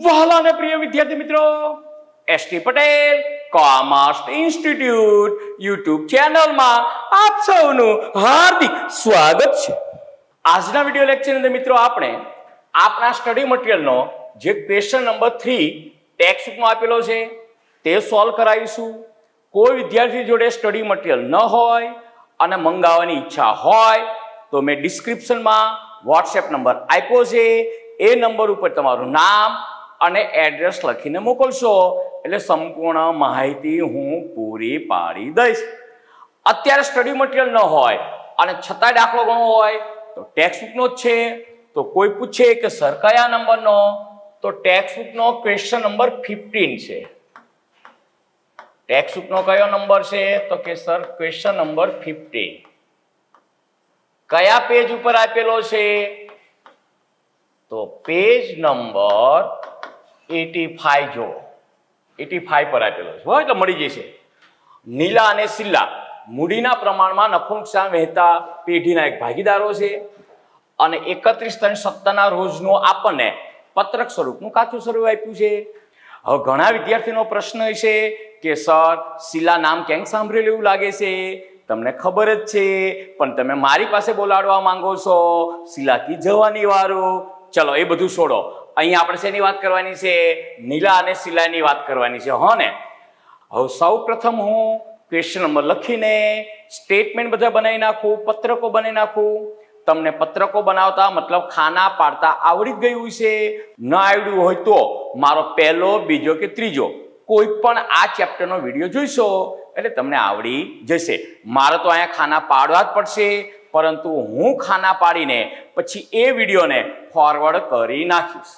વહાલા અને પ્રિય વિદ્યાર્થી મિત્રો, ST Patel commerce institute YouTube ચેનલમાં આપ સૌનું હાર્દિક સ્વાગત છે. આજના વિડિયો લેક્ચરની અંદર મિત્રો આપણે આપણા સ્ટડી મટીરીયલનો જે ક્વેશ્ચન નંબર 3 ટેક્સ્ટ બુકમાં આપેલો છે તે સોલ્વ કરાવીશું. કોઈ વિદ્યાર્થી જોડે સ્ટડી મટીરીયલ ન હોય અને મંગાવવાની ઈચ્છા હોય તો મેં ડિસ્ક્રિપ્શનમાં વોટ્સએપ નંબર આપ્યો છે. એ નંબર ઉપર તમારું નામ અને એડ્રેસ લખીને મોકલશો એટલે સંપૂર્ણ માહિતી હું પૂરી પાડી દઈશ. અત્યારે સ્ટડી મટીરીયલ ન હોય અને છતાંય દાખલો ગણવો હોય તો ટેક્સ્ટ બુકનો જ છે. તો કોઈ પૂછે કે સર કયા નંબરનો, તો ટેક્સ્ટ બુકનો ક્વેશ્ચન નંબર 15 છે. ટેક્સ્ટ બુકનો કયો નંબર છે તો કે સર ક્વેશ્ચન નંબર 15. કયા પેજ ઉપર આપેલો છે તો પેજ નંબર 85 જો 85 પર આપેલો છે. હોય એટલે મળી જશે. નીલા અને સિલ્લા મૂડીના પ્રમાણમાં નફો-નુકસાન વહેતા પેઢીના એક ભાગીદારો છે અને 31/7 રોજનું આપણને પત્રક સ્વરૂપનું કાચું સ્વરૂપ આપ્યું છે. હવે ઘણા વિદ્યાર્થીનો પ્રશ્ન છે કે સર સિલ્લા નામ ક્યાંક સાંભળેલું એવું લાગે છે. તમને ખબર જ છે પણ તમે મારી પાસે બોલાડવા માંગો છો સિલાકી જવાની વારું. ચલો એ બધું છોડો. અહીંયા આપણે શેની વાત કરવાની છે? નીલા અને સિલાની વાત કરવાની છે. હો ને? હવે સૌ પ્રથમ હું ક્વેશ્ચન નંબર લખીને સ્ટેટમેન્ટ બધા બનાવી નાખું, પત્રકો બનાવી નાખું. તમને પત્રકો બનાવતા મતલબ ખાના પાડતા આવડી ગયું છે. ન આવડ્યું હોય તો મારો પહેલો, બીજો કે ત્રીજો કોઈ પણ આ ચેપ્ટરનો વિડીયો જોઈશો એટલે તમને આવડી જશે. મારે તો અહીંયા ખાના પાડવા જ પડશે, પરંતુ હું ખાના પાડીને પછી એ વિડીયોને ફોરવર્ડ કરી નાખીશ.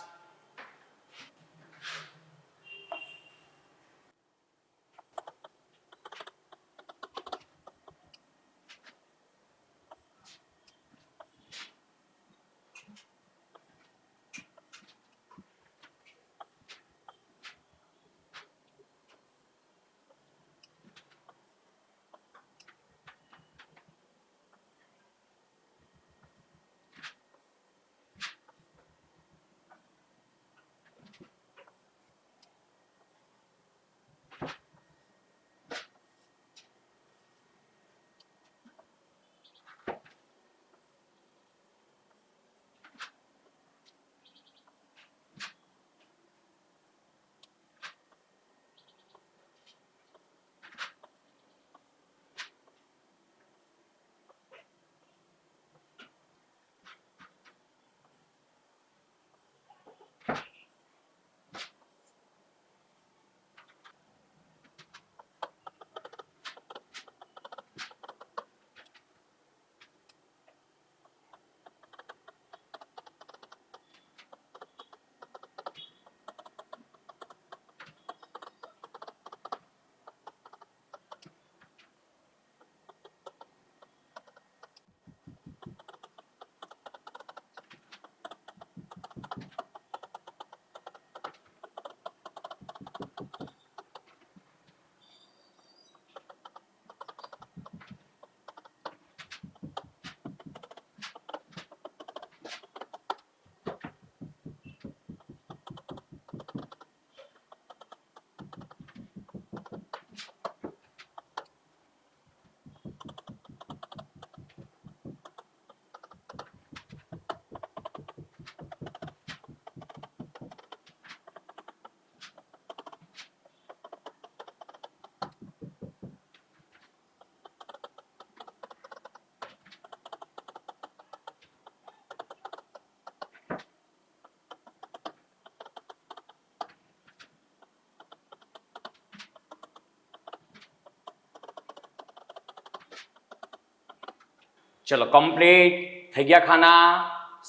ચલો કમ્પ્લીટ થઈ ગયા ખાના.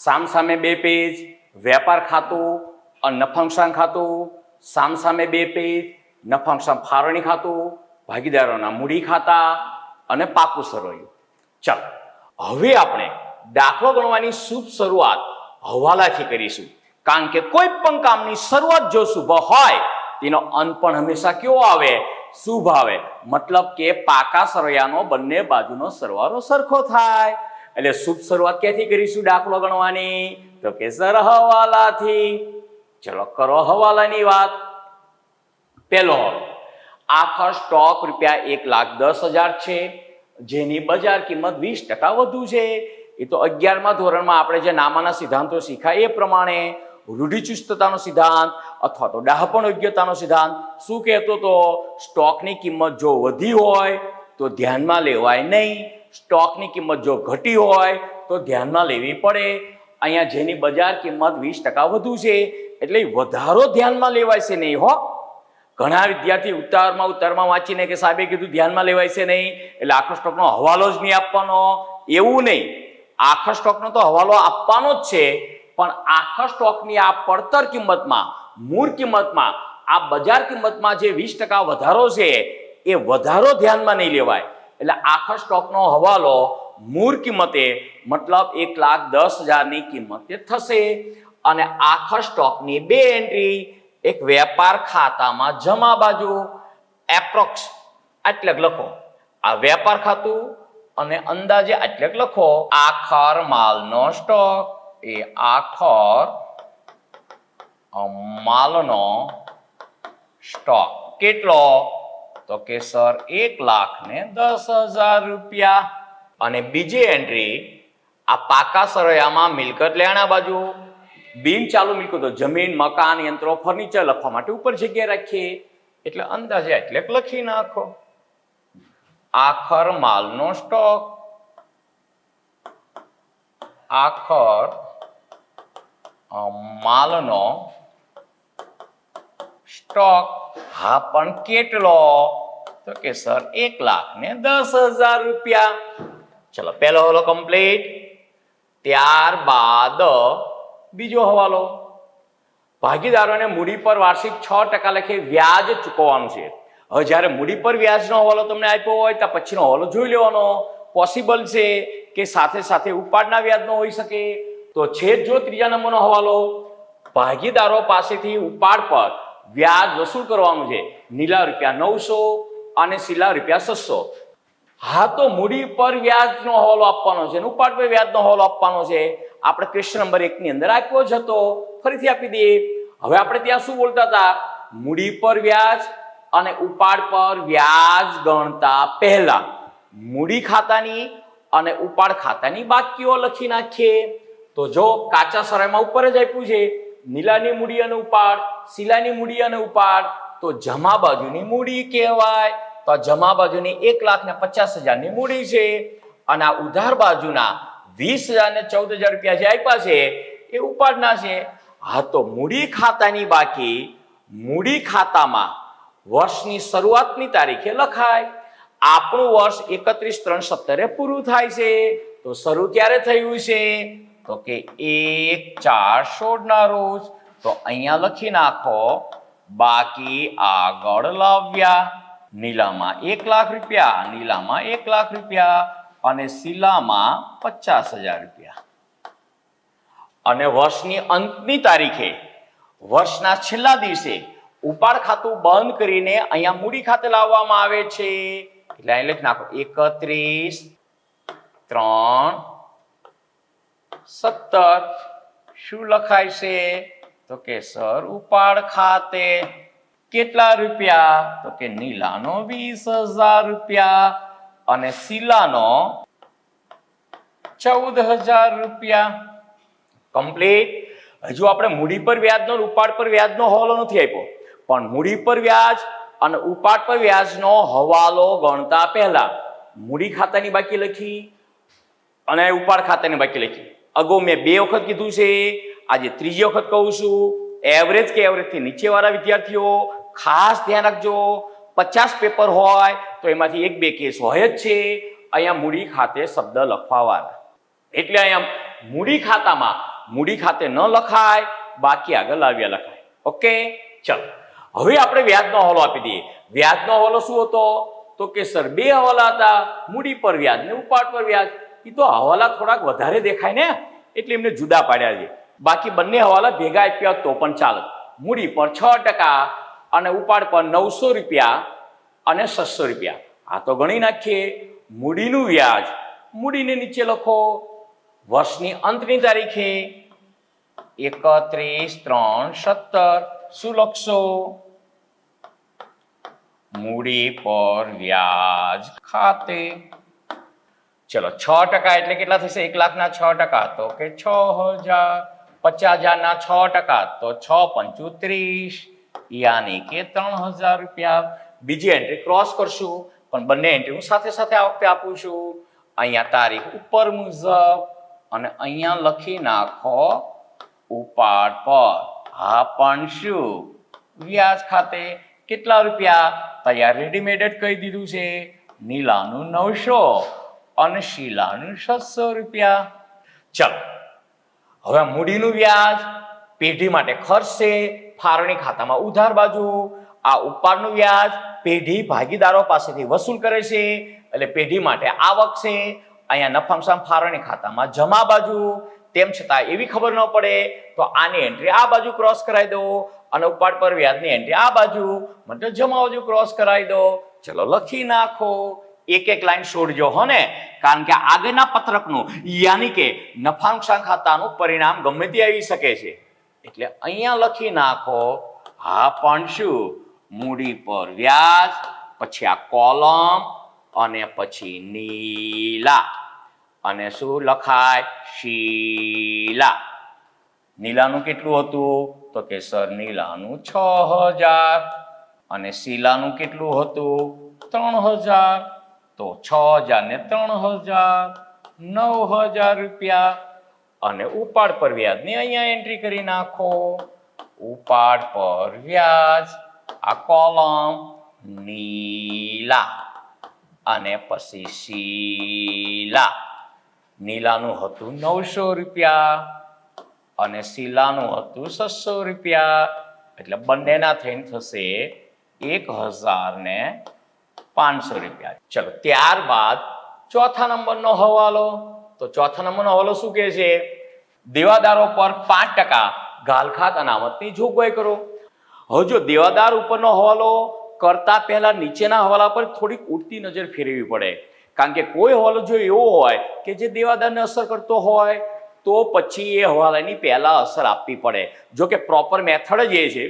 સામસામે 2 પેજ, વેપાર ખાતું અને નફા-નુકસાન ખાતું. સામસામે 2 પેજ, નફા-નુકસાન ફાળવણી ખાતું, ભાગીદારોના મૂડી ખાતા અને પાકું સરવૈયું. ચલો હવે આપણે દાખલો ગણવાની શુભ શરૂઆત હવાલાથી કરીશું. કારણ કે કોઈ પણ કામની શરૂઆત જો શુભ હોય તેનો અંત પણ હંમેશા કેવો આવે? શુભ આવે. મતલબ કે પાકા સરવૈયાનો બંને બાજુનો સરવાળો સરખો થાય. એટલે શુભ શરૂઆત ક્યાંથી કરીશું દાખલો ગણવાની? તો કે સર હવાલાથી. ચલો કરો હવાલાની વાત. પહેલો હવાલો, આખો સ્ટોક રૂપિયા 1,10,000 છે, જેની બજાર કિંમત 20% વધુ છે. એ તો 11મા ધોરણમાં આપણે જે નામાના સિદ્ધાંતો શીખ્યા એ પ્રમાણે રૂઢિચુસ્તતાનો સિદ્ધાંત અથવા તો ડાહપણ યોગ્યતાનો સિદ્ધાંત શું કહેતો તો, સ્ટોકની કિંમત જો વધી હોય તો ધ્યાનમાં લેવાય નહીં, સ્ટોકની કિંમત જો ઘટી હોય તો ધ્યાનમાં લેવી પડે. અહીંયા જેની બજાર કિંમત 20% વધુ છે એટલે વધારો ધ્યાનમાં લેવાય છે નહીં હો. ઘણા વિદ્યાર્થી ઉત્તરમાં વાંચીને કે સાહેબે કીધું ધ્યાનમાં લેવાય છે નહીં એટલે આખો સ્ટોકનો હવાલો જ નહીં આપવાનો, એવું નહીં. આખા સ્ટોકનો તો હવાલો આપવાનો જ છે, પણ આખા સ્ટોકની આ પડતર કિંમતમાં, મૂળ કિંમતમાં, આ બજાર કિંમતમાં જે 20% વધારો છે એ વધારો ધ્યાનમાં નહીં લેવાય. એટલે આખા સ્ટોકનો હવાલો મૂળ કિંમતે મતલબ 1,10,000ની કિંમતે થશે. અને આખા સ્ટોકની 2 એન્ટ્રી, એક વેપાર ખાતામાં જમા બાજુ એપ્રોક્સ આટલે લખો, આ વેપાર ખાતું, અને અંદાજે આટલે લખો આખર માલનો સ્ટોક. એ આખર માલનો સ્ટોક કેટલો? તો કે સર 1,10,000 રૂપિયા. અને બીજી એન્ટ્રી, આ પાકા સરવૈયામાં મિલકત લેણા બાજુ બિન ચાલુ મિલકતો, જમીન, મકાન, યંત્રો, ફર્નિચર લખવા માટે ઉપર જગ્યા રાખીએ એટલે અંદાજે એટલે લખી નાખો આખર માલનો સ્ટોક. આખર માલનો સ્ટોક. હા, પણ કેટલો? તો કે સર 1,10,000 રૂપિયા. ચલો પહેલો હવાલો કમ્પ્લીટ. ત્યારબાદ બીજો હવાલો, ભાગીદારોને મૂડી પર વાર્ષિક 6% લેખે વ્યાજ ચૂકવવાનું છે. હવે જ્યારે મૂડી પર વ્યાજનો હવાલો તમને આપ્યો હોય તો પછીનો હવાલો જોઈ લેવાનો. પોસિબલ છે કે સાથે સાથે ઉપાડના વ્યાજનો હોઈ શકે. તો છે જો ત્રીજા નંબરનો હવાલો, ભાગીદારો પાસેથી ઉપાડ પર વ્યાજ વસૂલ કરવાનું છે. નીલા રૂપિયા 900 અને સીલા રૂપિયા 600. હા, તો મૂડી પર વ્યાજનો હવાલો આપવાનો છે, ઉપાડ પર વ્યાજનો હવાલો આપવાનો છે. આપણે ક્વેશ્ચન નંબર 1 ની અંદર આપ્યો જ હતો, ફરીથી આપી દઈએ. હવે આપણે ત્યાં શું બોલતા હતા? મૂડી પર વ્યાજ અને ઉપાડ પર વ્યાજ ગણતા પહેલા મૂડી ખાતાની અને ઉપાડ ખાતાની બાકીઓ લખી નાખીએ. તો જો કાચા સરાયમાં ઉપર જ આપ્યું છે નીલાની મૂડી અને ઉપાડ, સીલાની મૂડી અને ઉપાડ, તો જમા બાજુની મૂડી કહેવાય. તો જમા બાજુની 1,50,000ની મૂડી છે અને આ ઉધાર બાજુના 20,000 ને 14,000 રૂપિયા જે આપ્યા છે એ ઉપાડના છે. હા, તો મૂડી ખાતાની બાકી મૂડી ખાતામાં વર્ષની શરૂઆતની તારીખે લખાય. આપણું વર્ષ 31/3/17 પૂરું થાય છે. તો શરૂ ક્યારે થયું છે? તો કે 1/4/16 ના રોજ. તો અહીંયા લખી નાખો બાકી આગળ લાવ્યા. નીલામાં 1,00,000 રૂપિયા, નીલામાં 1,00,000 રૂપિયા અને સીલામાં 50,000 રૂપિયા. અને વર્ષની અંતની તારીખે, વર્ષના છેલ્લા દિવસે ઉપાડ ખાતું બંધ કરીને અહીંયા મૂડી ખાતે લાવવામાં આવે છે. એટલે અહીં લખી નાખો 31/3/17. શું લખાય છે? તો કે સર ઉપાડ ખાતે કેટલા રૂપિયા? તો કે નીલાનો 20,000 રૂપિયા અને સીલાનો 14,000 રૂપિયા. કમ્પ્લીટ. હજુ આપણે મૂડી પર વ્યાજનો ઉપાડ પર વ્યાજનો હવાલો નથી આપ્યો, પણ મૂડી પર વ્યાજ અને ઉપાડ પર વ્યાજનો હવાલો ગણતા પહેલા મૂડી ખાતાની બાકી લખી અને ઉપાડ ખાતાની બાકી લખી. અગાઉ મેં 2 વખત કીધું છે, આજે ત્રીજી વખત કહું છું. એવરેજ કે એવરેજથી નીચેવાળા વિદ્યાર્થીઓ ખાસ ધ્યાન રાખજો. 50 પેપર હોય તો એમાંથી 1-2 કેસ હોય જ છે. અહીંયા મૂડી ખાતે શબ્દ લખવાવાળા, એટલે અહીંયા મૂડી ખાતામાં મૂડી ખાતે ન લખાય, બાકી આગળ લાવ્યા લખાય. ઓકે, ચલો હવે આપણે વ્યાજનો હવાલો આપી દઈએ. વ્યાજનો હવાલો શું હતો? તો કે સર 2 હવાલા હતા, મૂડી પર વ્યાજ ને ઉપાડ પર વ્યાજ. એ તો હવાલા થોડાક વધારે દેખાય ને એટલે એમને જુદા પાડ્યા છે. બાકી બંને હવાલા ભેગા આપ્યા તો પણ ચાલે. મૂડી પર 6% અને ઉપાડ પર 900 રૂપિયા અને 600 રૂપિયા. આ તો ગણી નાખીએ. મૂડીનું વ્યાજ મૂડીને નીચે લખો. વર્ષની અંતની તારીખે 31, 3, 17. શું લખશો? મૂડી પર વ્યાજ ખાતે. ચલો 6% એટલે કેટલા થશે? 1,00,000 ના 6%, તો કે 6,000. 50,000 ના 6%, તો 6 × 5 = 30, યાની કે 3,000 રૂપિયા. બીજી એન્ટ્રી ક્રોસ કરશું, પણ બંને એન્ટ્રી હું સાથે સાથે આ વખતે આપું છું. અહીંયા તારીખ ઉપર મુજબ અને અહીંયા લખી નાખો ઉપાડ પર. હા પણ શું? વ્યાજ ખાતે. કેટલા રૂપિયા? તૈયાર રેડીમેડ જ કહી દીધું છે. નીલાનું 900 અને શીલાનું 600 રૂપિયા. ચાલો હવે મૂડીનું વ્યાજ પેઢી માટે ખર્ચ છે, ફાળવણી ખાતામાં ઉધાર બાજુ. આ ઉપાડનું વ્યાજ પેઢી ભાગીદારો પાસેથી વસૂલ કરે છે, એટલે પેઢી માટે આવક છે. અહીંયા નફામાં ફાળવણી ખાતામાં જમા બાજુ. તેમ છતાં એવી ખબર ન પડે તો આની એન્ટ્રી આ બાજુ ક્રોસ કરાવી દો અને ઉપાડ પર વ્યાજની એન્ટ્રી આ બાજુ, મતલબ જમા બાજુ ક્રોસ કરાવી દો. ચલો લખી નાખો. એક એક લાઈન છોડજો હો ને, કારણ કે આગળના પત્રકનું યાની કે નફા નુકસાન ખાતાનું પરિણામ ગમે તે આવી શકે છે. એટલે અહીંયા લખી નાખો હા પણ શું? મૂડી પર વ્યાજ, પછી આ કોલમ અને પછી નીલા, અને શું લખાય? શીલા. નીલાનું કેટલું હતું? તો કે સર નીલાનું 6,000 અને શીલાનું કેટલું હતું? 3,000. તો 6,000 ને 3,000 9,000 રૂપિયા. અને ઉપાડ પર વ્યાજની અહીંયા એન્ટ્રી કરી નાખો. ઉપાડ પર વ્યાજ, આ કોલમ નીલા અને પછી શીલા. નીલાનું હતું 900 રૂપિયા અને શીલાનું હતું 600 રૂપિયા. એટલે બંનેના થઈને થશે 1,500 રૂપિયા. ચલો ત્યારબાદ ચોથા નંબરનો હવાલો. તો ચોથા નંબરનો હવાલો શું કહે છે? દેવાદારો પર 5% ગાલખાત અનામતની જોગવાઈ કરો. હવે જો દેવાદાર ઉપરનો હવાલો કરતા પહેલા નીચેના હવાલા પર થોડીક ઉડતી નજર ફેરવવી પડે, કારણ કે કોઈ હવાલો જો એવો હોય કે જે દેવાદારને અસર કરતો હોય તો પછી એ હવાલાની પહેલા અસર આપવી પડે. જો કે પ્રોપર મેથડ જ એ છે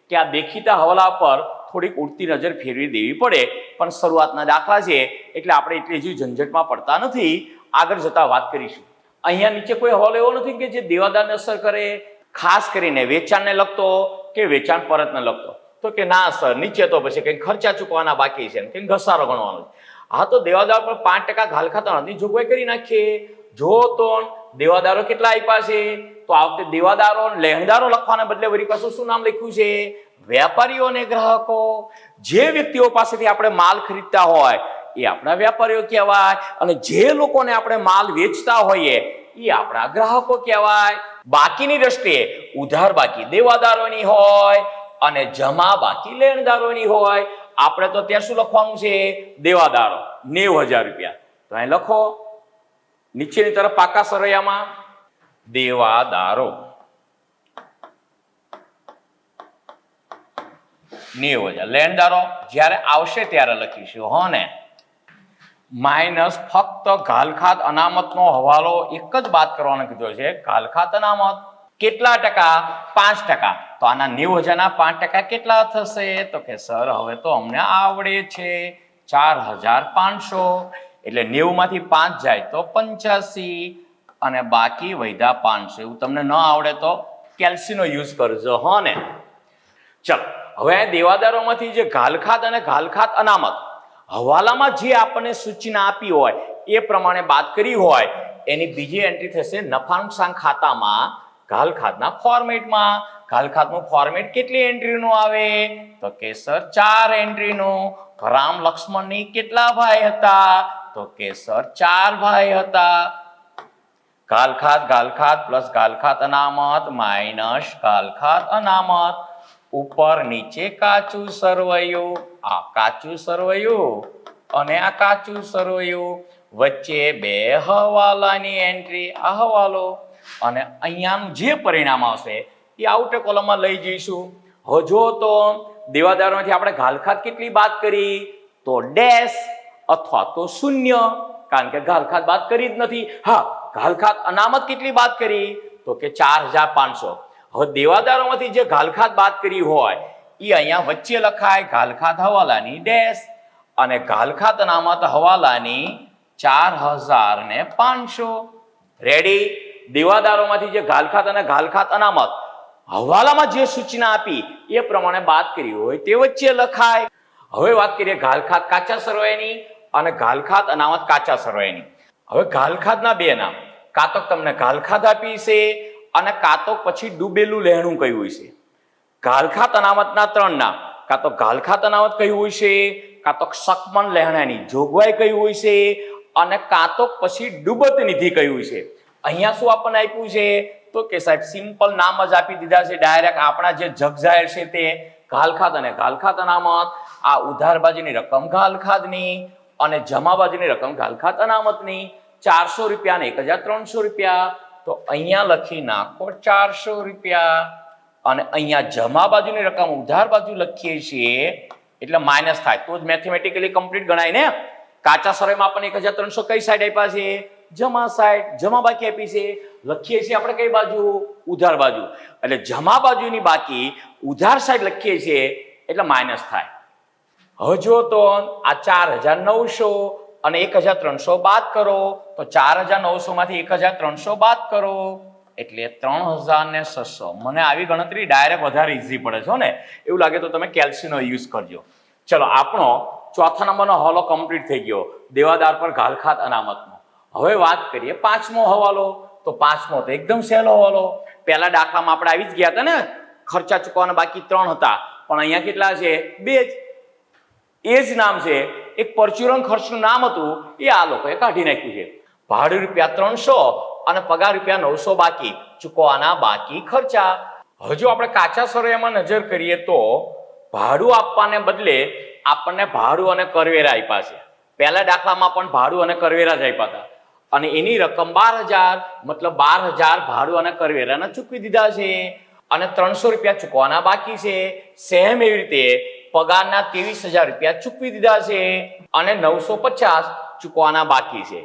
કે આ દેખીતા હવાલા પર થોડીક ઉડતી નજર ફેરવી દેવી પડે, પણ શરૂઆતના દાખલા છે એટલે આપણે એટલી હજુ ઝંઝટમાં પડતા નથી. આગળ જતા વાત કરીશું. અહીંયા નીચે કોઈ હવાલો એવો નથી કે જે દેવાદારને અસર કરે, ખાસ કરીને વેચાણને લગતો કે વેચાણ પરતને લગતો. તો કે ના સર, નીચે તો પછી કંઈક ખર્ચા ચૂકવાના બાકી છે, કંઈક ઘસારો ગણવાનો છે. હા તો દેવાદાર પર 5% ગાલખાત અનામતની જોગવાઈ કરી નાખીએ. જો તો દેવાદારો કેટલા આપ્યા છે? તો આ વખતે દેવાદારો લેણદારો લખવાના બદલે વળી પાછું શું નામ લખ્યું છે? વેપારીઓ અને ગ્રાહકો. જે વ્યક્તિઓ પાસેથી આપણે માલ ખરીદતા હોય એ આપણા વેપારીઓ કહેવાય, અને જે લોકોને આપણે માલ વેચતા હોઈએ એ આપણા ગ્રાહકો કહેવાય. બાકીની દ્રષ્ટિએ ઉધાર બાકી દેવાદારોની હોય અને જમા બાકી લેણદારોની હોય. આપણે તો ત્યાં શું લખવાનું છે? દેવાદારો 90,000 રૂપિયા. તો અહીં લખો નીચેની તરફ પાકા સરૈયામાં દેવાદારો 90,000. લેણદારો જ્યારે આવશે ત્યારે લખીશું હો ને. માઇનસ ફક્ત ગાલખાત અનામતનો હવાલો એક જ વાત કરવાનો કીધો છે. ગાલખાત અનામત કેટલા ટકા? 5%. તો આના 90,000 ના 5% કેટલા થશે? તો કે સર હવે તો અમને આવડે છે, 4,500. એટલે 90 માંથી 5 જાય તો 85 અને બાકી વધ્યા 500. એવું તમને ન આવડે તો કેલ્સીનો યુઝ કરજો હો ને. ચલો હવે દેવાદારોમાંથી જે ગાલખાત અને ગાલખાત અનામત હવાલામાં જે આપણને સૂચના આપી હોય એ પ્રમાણે બાદ કરી હોય એની બીજી એન્ટ્રી થશે નફા નુકસાન ખાતામાં ગાલખાતના ફોર્મેટમાં. ગાલખાતનું ફોર્મેટ કેટલી એન્ટ્રીનું આવે? તો કે સર 4 એન્ટ્રીનું. રામ લક્ષ્મણની કેટલા ભાઈ હતા? તો કે સર 4 ભાઈ હતા. ગાલખાત ગાલખાત પ્લસ ગાલખાત અનામત માઇનસ ગાલખાત અનામત. ઉપર નીચે કાચું સરવૈયું, આ કાચું સરવૈયું અને આ કાચું સરવૈયું, વચ્ચે 2 હવાલાની એન્ટ્રી, આ હવાલો, અને અહીંયાનું જે પરિણામ આવશે એ આઉટર કોલમમાં લઈ જઈશું. હવે જો તો દેવાદારોમાંથી આપણે ગાલખાત કેટલી બાદ કરી? તો ડેશ અથવા તો 0, કારણ કે ગાલખાત બાદ કરી જ નથી. હા, ગાલખાત અનામત કેટલી બાદ કરી? તો કે 4500. હવે દેવાદારોમાંથી જે ઘાલખાત બાદ કરી હોય એ અહીંયા વચ્ચે લખાય ઘાલખાત હવાલાની ડેશ અને ઘાલખાત અનામત હવાલાની 4500. રેડી? દેવાદારોમાંથી જે ઘાલખાત અને ઘાલખાત અનામત હવાલામાં જે સૂચના આપી એ પ્રમાણે બાદ કરી હોય તે વચ્ચે લખાય. હવે વાત કરીએ ઘાલખાત કાચા સરવાયાની અને ઘાલખાત અનામત કાચા સરવાયાની. હવે ઘાલખાતના બે નામ, કાં તો તમને ઘાલખાત આપી છે અને કાં તો પછી ડૂબેલું લહેણું કહ્યું છે. ઘાલખાત અનામતના ત્રણ નામ, કાં તો ઘાલખાત અનામત કહ્યું હોય છે, કાં તો સકમન લહેણાની જોગવાઈ કહ્યું હોય છે અને કાં તો પછી ડૂબત નિધિ કહ્યું છે. અહીંયા શું આપણને આપ્યું છે તો કે સાહેબ સિમ્પલ નામ જ આપી દીધા છે ડાયરેક્ટ. આપણા જે જગ જાહેર છે તે ઘાલખાત અને ઘાલખાત અનામત, આ ઉધાર બાજુની રકમ ઘાલખાતની અને જમા બાજુની રકમ ઘાલખાત અનામતની. 400 રૂપિયા અને 1300 રૂપિયા. તો અહીંયા લખી નાખો 400 રૂપિયા અને અહીંયા જમા બાજુની રકમ ઉધાર બાજુ લખીએ છીએ એટલે માઇનસ થાય તો જ મેથેમેટિકલી કમ્પ્લીટ ગણાય ને. કાચા સરવાયામાં આપણને 1300 કઈ સાઈડ આપ્યા છે? જમા સાઈડ. જમા બાકી આપી છે, લખીએ છીએ આપણે કઈ બાજુ? ઉધાર બાજુ. એટલે જમા બાજુની બાકી ઉધાર સાઈડ લખીએ છીએ એટલે માઇનસ થાય. હવે જો તો આ 4900 અને 1300 બાદ કરો તો 4900 માંથી 1300 બાદ કરો એટલે 3600. મને આવી ગણતરી ડાયરેક્ટ વધારે ઈઝી પડે છે ને. એવું લાગે તો તમે કેલ્સીનો યુઝ કરજો. ચલો, આપણો ચોથા નંબરનો હવાલો કમ્પ્લીટ થઈ ગયો દેવાદાર પર ઘાલખાત અનામતનો. હવે વાત કરીએ પાંચમો હવાલો. તો પાંચમો તો એકદમ સહેલો હવાલો. પહેલા દાખલામાં આપણે આવી જ ગયા હતા ને, ખર્ચા ચૂકવવાના બાકી 3 હતા પણ અહીંયા કેટલા છે? 2 જ. એ જ નામ છે, એક પરચુરણ ખર્ચનું નામ હતું એ આ લોકોએ કાઢી નાખ્યું છે. ભાડું રૂપિયા 300 અને પગાર રૂપિયા 900 બાકી, ચૂકવવાના બાકી ખર્ચા. હવે જો આપણે કાચા સરવાયામાં નજર કરીએ તો ભાડું આપવાને બદલે આપણને ભાડું અને કરવેરા આપ્યા છે. પહેલા દાખલામાં પણ ભાડું અને કરવેરા જ આપ્યા હતા અને એની રકમ 12000, મતલબ 12000 ભાડું અને કરવેરાને ચૂકવી દીધા છે અને 300 રૂપિયા ચૂકવવાના બાકી છે. સેમ એવી રીતે પગારના 23000 રૂપિયા ચૂકવી દીધા છે અને 950 ચૂકવવાના બાકી છે.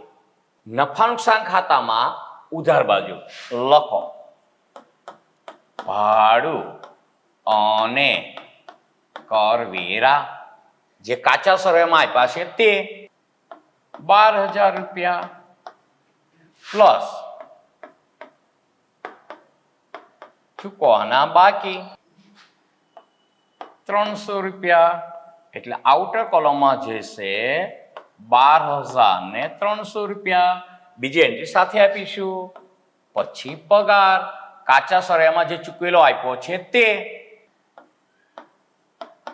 નફા નુકસાન ખાતામાં ઉધાર બાજુ લખો ભાડું અને કરવેરા જે કાચા સરવાયામાં આપ્યા છે તે 12000 રૂપિયા પ્લસ ચૂકવવાના બાકી 300 રૂપિયા. એટલે આઉટર કોલમમાં જે છે 12300 રૂપિયા બીજી એન્ટ્રી સાથે આપીશું. પછી પગાર કાચા સરવાયામાં જે ચૂકવેલો આપ્યો છે તે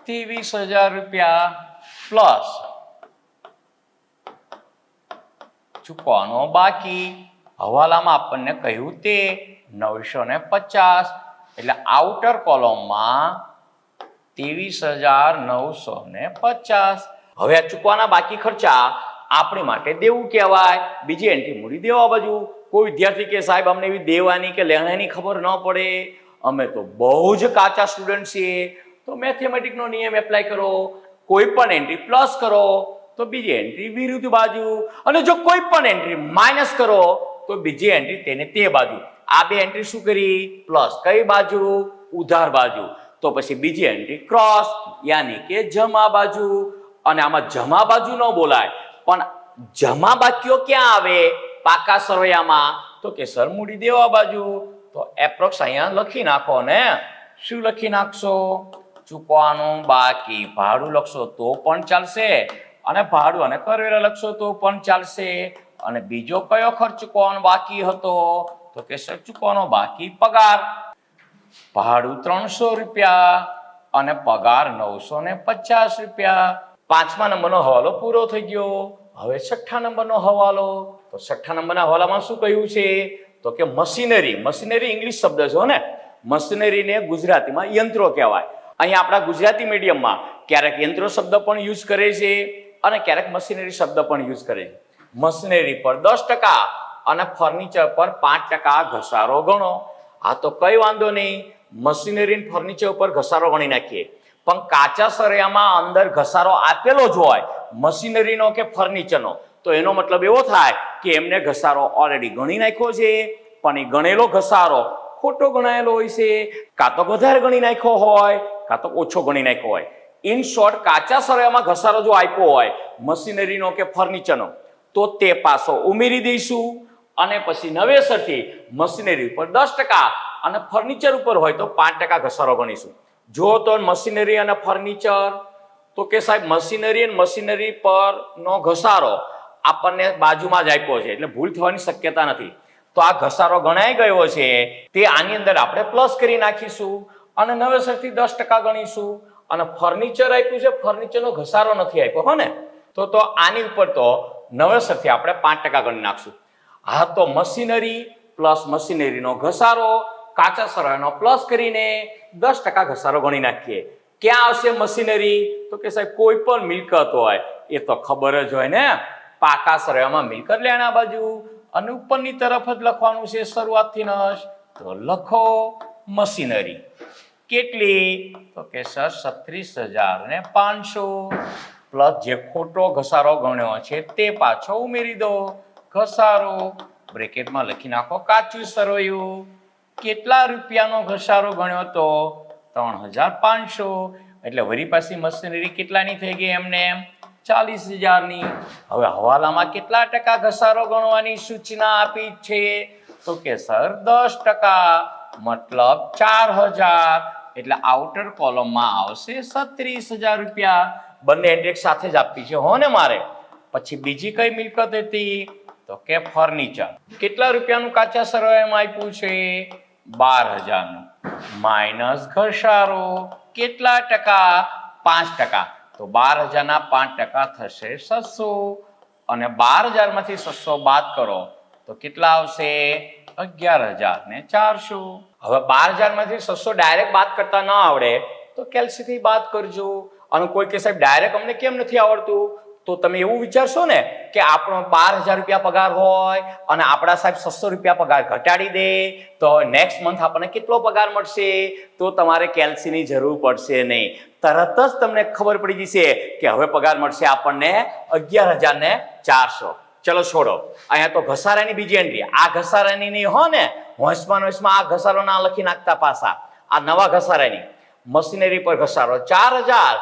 23000 રૂપિયા પ્લસ ચૂકવવાનો બાકી. હવાલામાં આપણને કહ્યું તે 950. એટલે આઉટર કોલમમાં 23950. હવે આ ચૂકવાના બાકી ખર્ચા આપણી માટે દેવું કહેવાય. બીજી એન્ટ્રી મૂડી દેવા બાજુ. કોઈ વિદ્યાર્થી કે સાહેબ અમને એવી દેવાની કે લેણાની ખબર ન પડે, અમે તો બહુ જ કાચા સ્ટુડન્ટ છીએ, તો મેથેમેટિકનો નિયમ એપ્લાય કરો. કોઈ પણ એન્ટ્રી પ્લસ કરો તો બીજી એન્ટ્રી વિરુદ્ધ બાજુ અને જો કોઈ પણ એન્ટ્રી માઇનસ કરો તો બીજી એન્ટ્રી તેને તે બાજુ. આ બે એન્ટ્રી શું કરી? પ્લસ. કઈ બાજુ? ઉધાર બાજુ. તો પછી બીજી એન્ટ્રી ક્રોસ યાની કે જમા બાજુ. અને આમાં જમા બાજુ ન બોલાય પણ જમા બાકીઓ ક્યાં આવે પાકા સરવૈયામાં? તો કે સર મૂડી દેવા બાજુ. તો એપ્રોક્સ અહીંયા લખી નાખો ને. શું લખી નાખશો? ચૂકવાનું બાકી ભાડું લખશો તો પણ ચાલશે અને ભાડું અને કરવેરા લખશો તો પણ ચાલશે. અને બીજો કયો ખર્ચ ચૂકવવાનો બાકી હતો? તો કે સર ચૂકવવાનો બાકી પગાર. ભાડું 300 રૂપિયા અને પગાર 950 રૂપિયા. પાંચમા નંબરનો હવાલો પૂરો થઈ ગયો. હવે છઠ્ઠા નંબરનો હવાલો. તો છઠ્ઠા નંબરના હવાલામાં શું કહ્યું છે? તો કે મશીનરી. મશીનરી ઇંગ્લિશ શબ્દ છે ને. મશીનરીને ગુજરાતીમાં યંત્રો કહેવાય. અહીંયા આપણા ગુજરાતી મીડિયમમાં ક્યારેક યંત્રો શબ્દ પણ યુઝ કરે છે અને ક્યારેક મશીનરી શબ્દ પણ યુઝ કરે છે. મશીનરી પર 10% અને ફર્નિચર પર 5% ઘસારો ગણો. આ તો કઈ વાંધો નહીં, મશીનરી અને ફર્નિચર ઉપર ઘસારો ગણી નાખીએ. પણ કાચા સરવૈયામાં અંદર ઘસારો આપેલો જ હોય મશીનરીનો કે ફર્નિચરનો, તો એનો મતલબ એવો થાય કે એમને ઘસારો ઓલરેડી ગણી નાખ્યો છે પણ એ ગણેલો ઘસારો ખોટો ગણાયેલો હોય છે, કાં તો વધારે ગણી નાખ્યો હોય કાં તો ઓછો ગણી નાખ્યો હોય. ઇન શોર્ટ, કાચા સરવૈયામાં ઘસારો જો આપ્યો હોય મશીનરીનો કે ફર્નિચરનો તો તે પાછો ઉમેરી દઈશું અને પછી નવેસરથી મશીનરી ઉપર 10% અને ફર્નિચર ઉપર હોય તો 5% ઘસારો ગણીશું. જો તો મશીનરી અને ફર્નિચર તો કે સાહેબ મશીનરી અને મશીનરી પરનો ઘસારો આપણને બાજુમાં જ આપ્યો છે એટલે ભૂલ થવાની શક્યતા નથી. તો આ ઘસારો ગણાઈ ગયો છે તે આની અંદર આપણે પ્લસ કરી નાખીશું અને નવેસરથી 10% ગણીશું. અને ફર્નિચર આપ્યું છે, ફર્નિચરનો ઘસારો નથી આપ્યો હો ને, તો આની ઉપર તો નવેસરથી આપણે 5% ગણી નાખશું. હા, તો મશીનરી પ્લસ મશીનરીનો ઘસારો કાચા સરવૈયાનો પ્લસ કરીને 10% ઘસારો ગણી નાખીએ. ક્યાં આવશે મશીનરી? તો કે સાહેબ કોઈ પણ મિલકત હોય એ તો ખબર જ હોય ને, પાકા સરવૈયામાં મિલકત લેણા બાજુ અને ઉપરની તરફ જ લખવાનું છે શરૂઆતથી જ. તો લખો મશીનરી કેટલી? તો કે સર 36,500 પ્લસ જે ખોટો ઘસારો ગણ્યો છે તે પાછો ઉમેરી દો. ઘસારો બ્રેકેટમાં લખી નાખો કાચું સરવૈયું. કેટલા રૂપિયાનો ઘસારો ગણ્યો તો? 3,500. એટલે વળી પાછી મશીનરી કેટલાની થઈ ગઈ? એમને 40,000ની. હવે હવાલામાં કેટલા ટકા ઘસારો ગણવાની સૂચના આપી છે? તો કે સર 10%, મતલબ 4,000. એટલે આઉટર કોલમમાં આવશે 36,000 રૂપિયા. બંને ઇન્ડેક્સ સાથે જ આપી છે હો ને મારે. પછી બીજી કઈ મિલકત હતી? તો કે ફર્નિચર. કેટલા રૂપિયાનું કાચા સરવૈયામાં આપ્યું છે? 12,000નું. માઇનસ ઘસારો કેટલા ટકા? 5%. તો 12,000ના 5% થશે 600. અને 12,000માંથી 600 બાદ કરો તો કેટલા આવશે? 11,400. હવે 12,000માંથી 600 ડાયરેક્ટ બાદ કરતા ન આવડે તો કેલ્સીથી બાદ કરજો. અને કોઈ કે સાહેબ ડાયરેક્ટ અમને કેમ નથી આવડતું? તો તમે એવું વિચારશો ને કે આપણો 12,000 રૂપિયા પગાર હોય અને આપણા સાહેબ 600 રૂપિયા પગાર ઘટાડી દે તો નેક્સ્ટ મંથ આપણને કેટલો પગાર મળશે? તો તમારે કેલ્સીની જરૂર પડશે નહીં. તરત જ તમને ખબર પડી જશે કે હવે પગાર મળશે આપણને 11,400. ચલો છોડો, અહીંયા તો ઘસારાની બીજી એન્ટ્રી. આ ઘસારાની નહીં હો ને, હોંશમાં આ ઘસારો ના લખી નાખતા પાછા. આ નવા ઘસારાની મશીનરી પર ઘસારો 4,000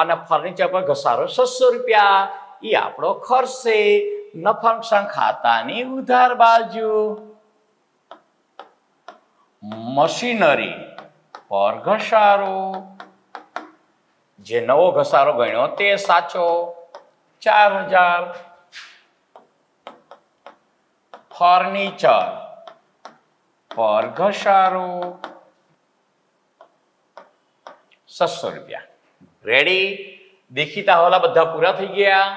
અને ફર્નિચર પર ઘસારો 600 રૂપિયા. એ આપણો ખર્ચ છે. નફા નુકસાન ખાતાની ઉધાર બાજુ. મશીનરી પર ઘસારો, જે નવો ઘસારો ગણ્યો તે સાચો 4,000. ફર્નિચર પર ઘસારો 600 રૂપિયા. રેડી? દેખીતા હવાલા બધા પૂરા થઈ ગયા?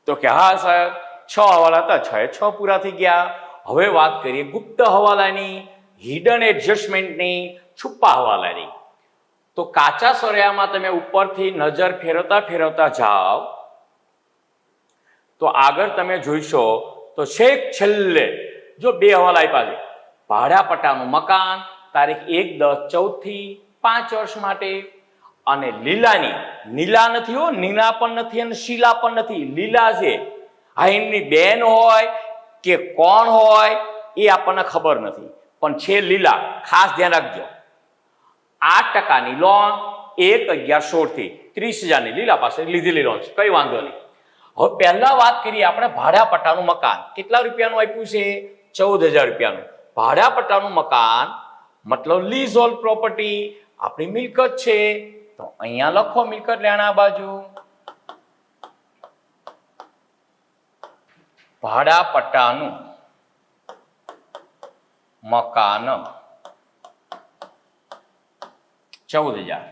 તો કે હા સાહેબ, 6 હવાલા હતા, 6 પૂરા થઈ ગયા. હવે વાત કરીએ ગુપ્ત હવાલાની, હિડન એડજસ્ટમેન્ટની, છુપા હવાલાની. તો કાચા સરવૈયામાં તમે ઉપરથી નજર ફેરવતા જાઓ તો આગળ તમે જોઈશો તો છેક છેલ્લે જો 2 હવાલા આપ્યા છે. ભાડાપટ્ટાનું મકાન તારીખ 1/10/14 થી 5 વર્ષ માટે. અને લીલાની, નીલા નથી હો, નીલા પણ નથી અને શીલા પણ નથી, લીલા છે. હા, એમની બેન હોય કે કોણ હોય એ આપણને ખબર નથી, પણ છે લીલા. ખાસ ધ્યાન રાખજો. 8%ની લોન 1/11/16 થી 30,000ની લીલા પાસે લીધેલી લોન છે, કઈ વાંધો નહીં. હવે પહેલા વાત કરીએ આપણે ભાડાપટ્ટાનું મકાન. કેટલા રૂપિયાનું આપ્યું છે? 14,000 રૂપિયાનું. ભાડાપટ્ટાનું મકાન મતલબ લીઝ હોલ્ડ પ્રોપર્ટી, આપણી મિલકત છે. તો અહીંયા લખો મિલકત લેણા બાજુ. ભાડાપટ્ટાનું મકાન 14,000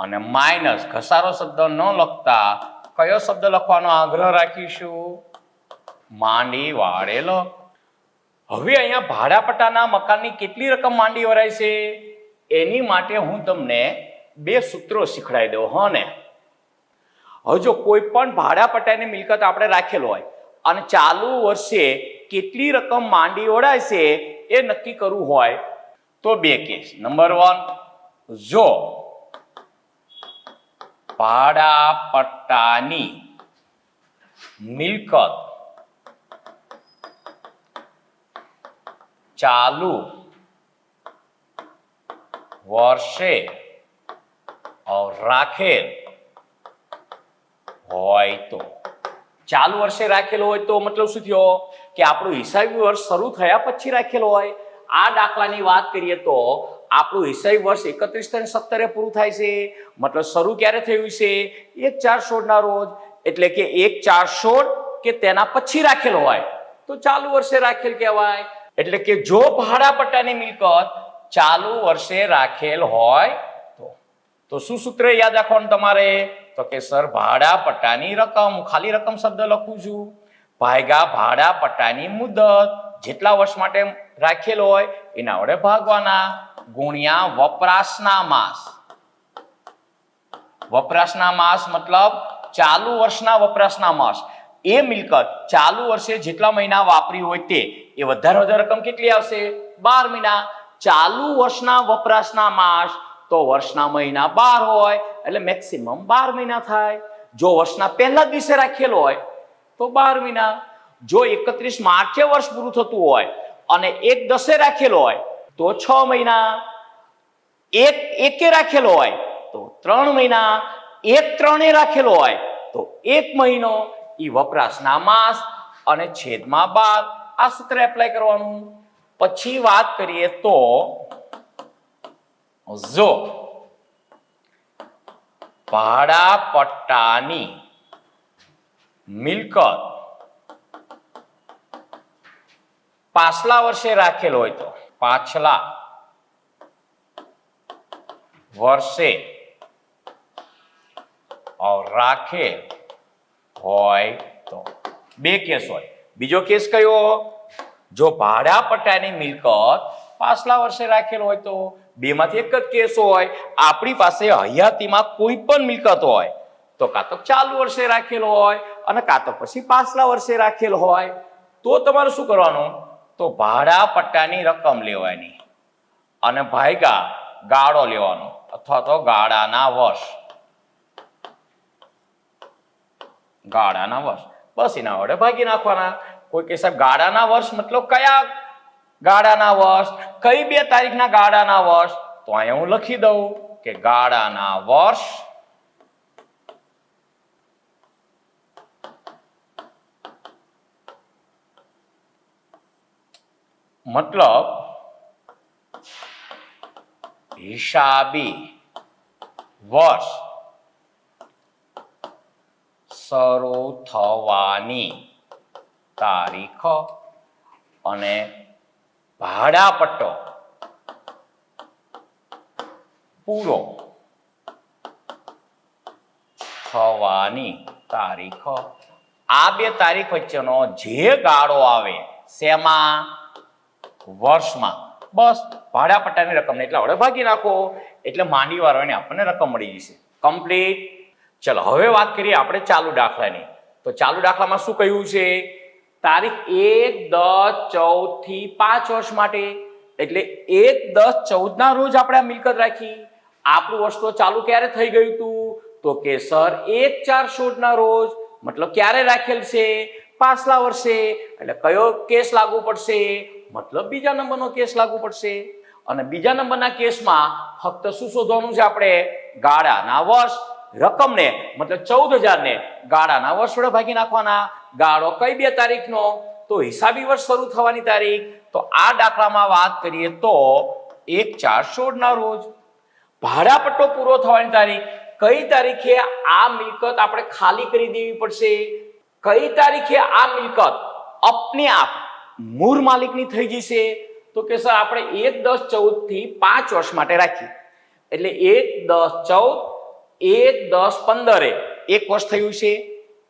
અને માઇનસ ઘસારો શબ્દ ન લખતા કયો શબ્દ લખવાનો આગ્રહ રાખીશું? માંડી વાળેલો. હવે અહીંયા ભાડાપટ્ટાના મકાનની કેટલી રકમ માંડી વરાય છે એની માટે હું તમને 2 સૂત્રો શીખડાવી દઉં હો ને. હવે જો કોઈ પણ ભાડાપટ્ટાની મિલકત આપણે રાખેલો હોય અને ચાલુ વર્ષે કેટલી રકમ માંડી વળાય છે એ નક્કી કરવું હોય તો 2 કેસ. નંબર 1, જો ભાડાપટ્ટાની મિલકત ચાલુ વર્ષે રાખેલ હોય તો ચાલુ વર્ષે રાખેલો હોય તો મતલબ શું થયો કે આપણું હિસાબી વર્ષ શરૂ થયા પછી રાખેલો હોય. આ દાખલાની વાત કરીએ તો આપણું હિસાબી વર્ષ 31/3/17 પૂરું થાય છે. મતલબ શરૂ ક્યારે થયું છે? 1/4/16 ના રોજ. એટલે કે 1/4/16 કે તેના પછી રાખેલો હોય તો ચાલુ વર્ષે રાખેલ કહેવાય. એટલે કે જો ભાડા પટ્ટાની મિલકત ચાલુ વર્ષે રાખેલ હોય તો શું સૂત્ર યાદ રાખવાનું તમારે? તો કે સર ભાડા પટ્ટાની રકમ, ખાલી રકમ શબ્દ લખું છું, ભાગ્યા ભાડા પટ્ટાની મુદત, જેટલા વર્ષ માટે રાખેલો હોય એના વડે ભાગવાના, ગુણ્યા વપરાશના માસ. વપરાશના માસ મતલબ ચાલુ વર્ષના વપરાશના માસ. એ મિલકત ચાલુ વર્ષે જેટલા મહિના વાપરી હોય તે એ વધારે વધારે રકમ કેટલી આવશે? 12 મહિના. ચાલુ વર્ષના વપરાશના માસ તો વર્ષના મહિના 12 હોય એટલે મેક્સિમમ 12 મહિના થાય. જો વર્ષના પહેલા દિવસે રાખેલો હોય તો 12 મહિના. જો 31 માર્ચે વર્ષ પૂરું થતું હોય અને 1/10 રાખેલો હોય તો 6 મહિના. 1/1 રાખેલો હોય તો 3 મહિના. 1/3 રાખેલો હોય તો 1 મહિનો. ઈ વપરાશના માસ અને છેદમાં 12. આ સૂત્ર એપ્લાય કરવાનું. પછી વાત કરીએ તો જો ભાડા પટ્ટાની મિલકત પાછલા વર્ષે રાખેલ હોય તો પાછલા વર્ષે રાખેલ હોય તો બે કેસ હોય. બીજો કેસ કયો? જો ભાડા પટ્ટાની મિલકત પાછલા વર્ષે રાખેલ હોય તો બેમાંથી એક જ કેસ હોય. આપણી પાસે હયાતીમાં કોઈ પણ મિલકત હોય તો કાં તો ચાલુ વર્ષે રાખેલો હોય અને કાં તો પછી પાછલા વર્ષે રાખેલ હોય. તો તમારે શું કરવાનું? તો ભાડા પટ્ટાની રકમ લેવાની અને ભાગ્યા ગાળો લેવાનો અથવા તો ગાળાના વર્ષ. ગાળાના વર્ષ બસ એના વડે ભાગી નાખવાના. કોઈ કે સાહેબ ગાળાના વર્ષ મતલબ કયા ગાળાના વર્ષ? કઈ 2 તારીખના ગાળાના વર્ષ? તો અહીંયા હું લખી દઉં કે ગાળાના વર્ષ મતલબ હિસાબી વર્ષ શરૂ થવાની તારીખ અને ભાડા પટ્ટો પૂરો થવાની તારીખ. આ 2 તારીખ વચ્ચેનો જે ગાળો આવે શેમાં? વર્ષમાં. બસ ભાડા પટ્ટાની રકમને એટલા વડે ભાગી નાખો એટલે માંડી વાળાને આપણને રકમ મળી જશે. કમ્પ્લીટ. ચલો હવે વાત કરીએ આપણે ચાલુ દાખલાની. તો ચાલુ દાખલામાં શું કહ્યું છે? તારીખ 1/10/14 થી 5 વર્ષ માટે. એટલે 1/10/14 ના રોજ આપણે આ મિલકત રાખી. આપણું વર્ષ તો ચાલુ ક્યારે થઈ ગયું હતું? તો કે સર 1/4/16 ના રોજ. મતલબ ક્યારે રાખેલ છે? પાછલા વર્ષે. એટલે કયો કેસ લાગુ પડશે? મતલબ બીજા નંબરનો કેસ લાગુ પડશે. અને બીજા નંબરના કેસમાં ફક્ત શું શોધવાનું છે આપણે? ગાળાના વર્ષ. રકમને મતલબ 14000 ને ગાળાના વર્ષ વડે ભાગી નાખવાના. ગાળો કઈ 2 તારીખનો? તો હિસાબી વર્ષ શરૂ થવાની તારીખ. તો આ દાખલામાં વાત કરીએ તો 1/4/16 ના રોજ. ભાડા પટ્ટો પૂરો થવાની તારીખ કઈ તારીખે આ મિલકત આપણે ખાલી કરી દેવી પડશે? કઈ તારીખે આ મિલકત અપને આપ મૂળ માલિકની થઈ જશે? તો કે સર આપણે 1/10/14 થી 5 વર્ષ માટે રાખી. એટલે 1/10/14 1/10/15 એક વર્ષ થયું છે.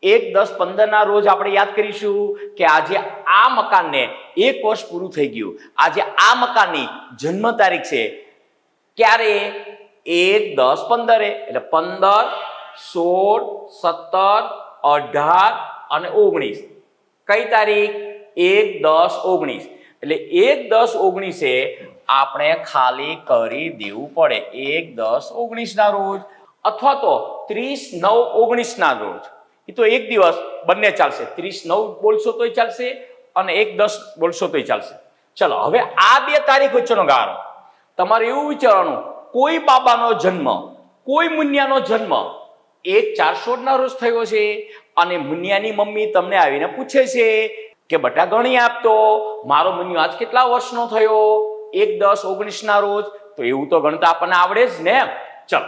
1/10/15 ના રોજ આપણે યાદ કરીશું કે આજે આ મકાનને 1 વર્ષ પૂરું થઈ ગયું. આજે આ મકાનની જન્મ તારીખ છે. ક્યારે? 1/10/15 એટલે 15 16 17 18 અને 19. કઈ તારીખ? 1/10/19. એટલે 1/10/19 આપણે ખાલી કરી દેવું પડે 1/10/19 ના રોજ અથવા તો 30/9/19 ના રોજ. એ તો એક દિવસ બંને ચાલશે. 30/9 બોલશો તોય ચાલશે અને 1/10 બોલશો તોય ચાલશે. ચલો હવે આ બે તારીખ વચ્ચેનો ગાળો તમારે એવું વિચારવાનું, કોઈ બાબાનો જન્મ, કોઈ મુનિયાનો જન્મ 1/4 ના રોજ થયો છે અને મુનિયાની મમ્મી તમને આવીને પૂછે છે કે બટા ગણી આપતો, મારો મુનિયો આજ કેટલા વર્ષનો થયો? 1/10/19 ના રોજ. તો એવું તો ગણતા આપણને આવડે જ ને. ચલો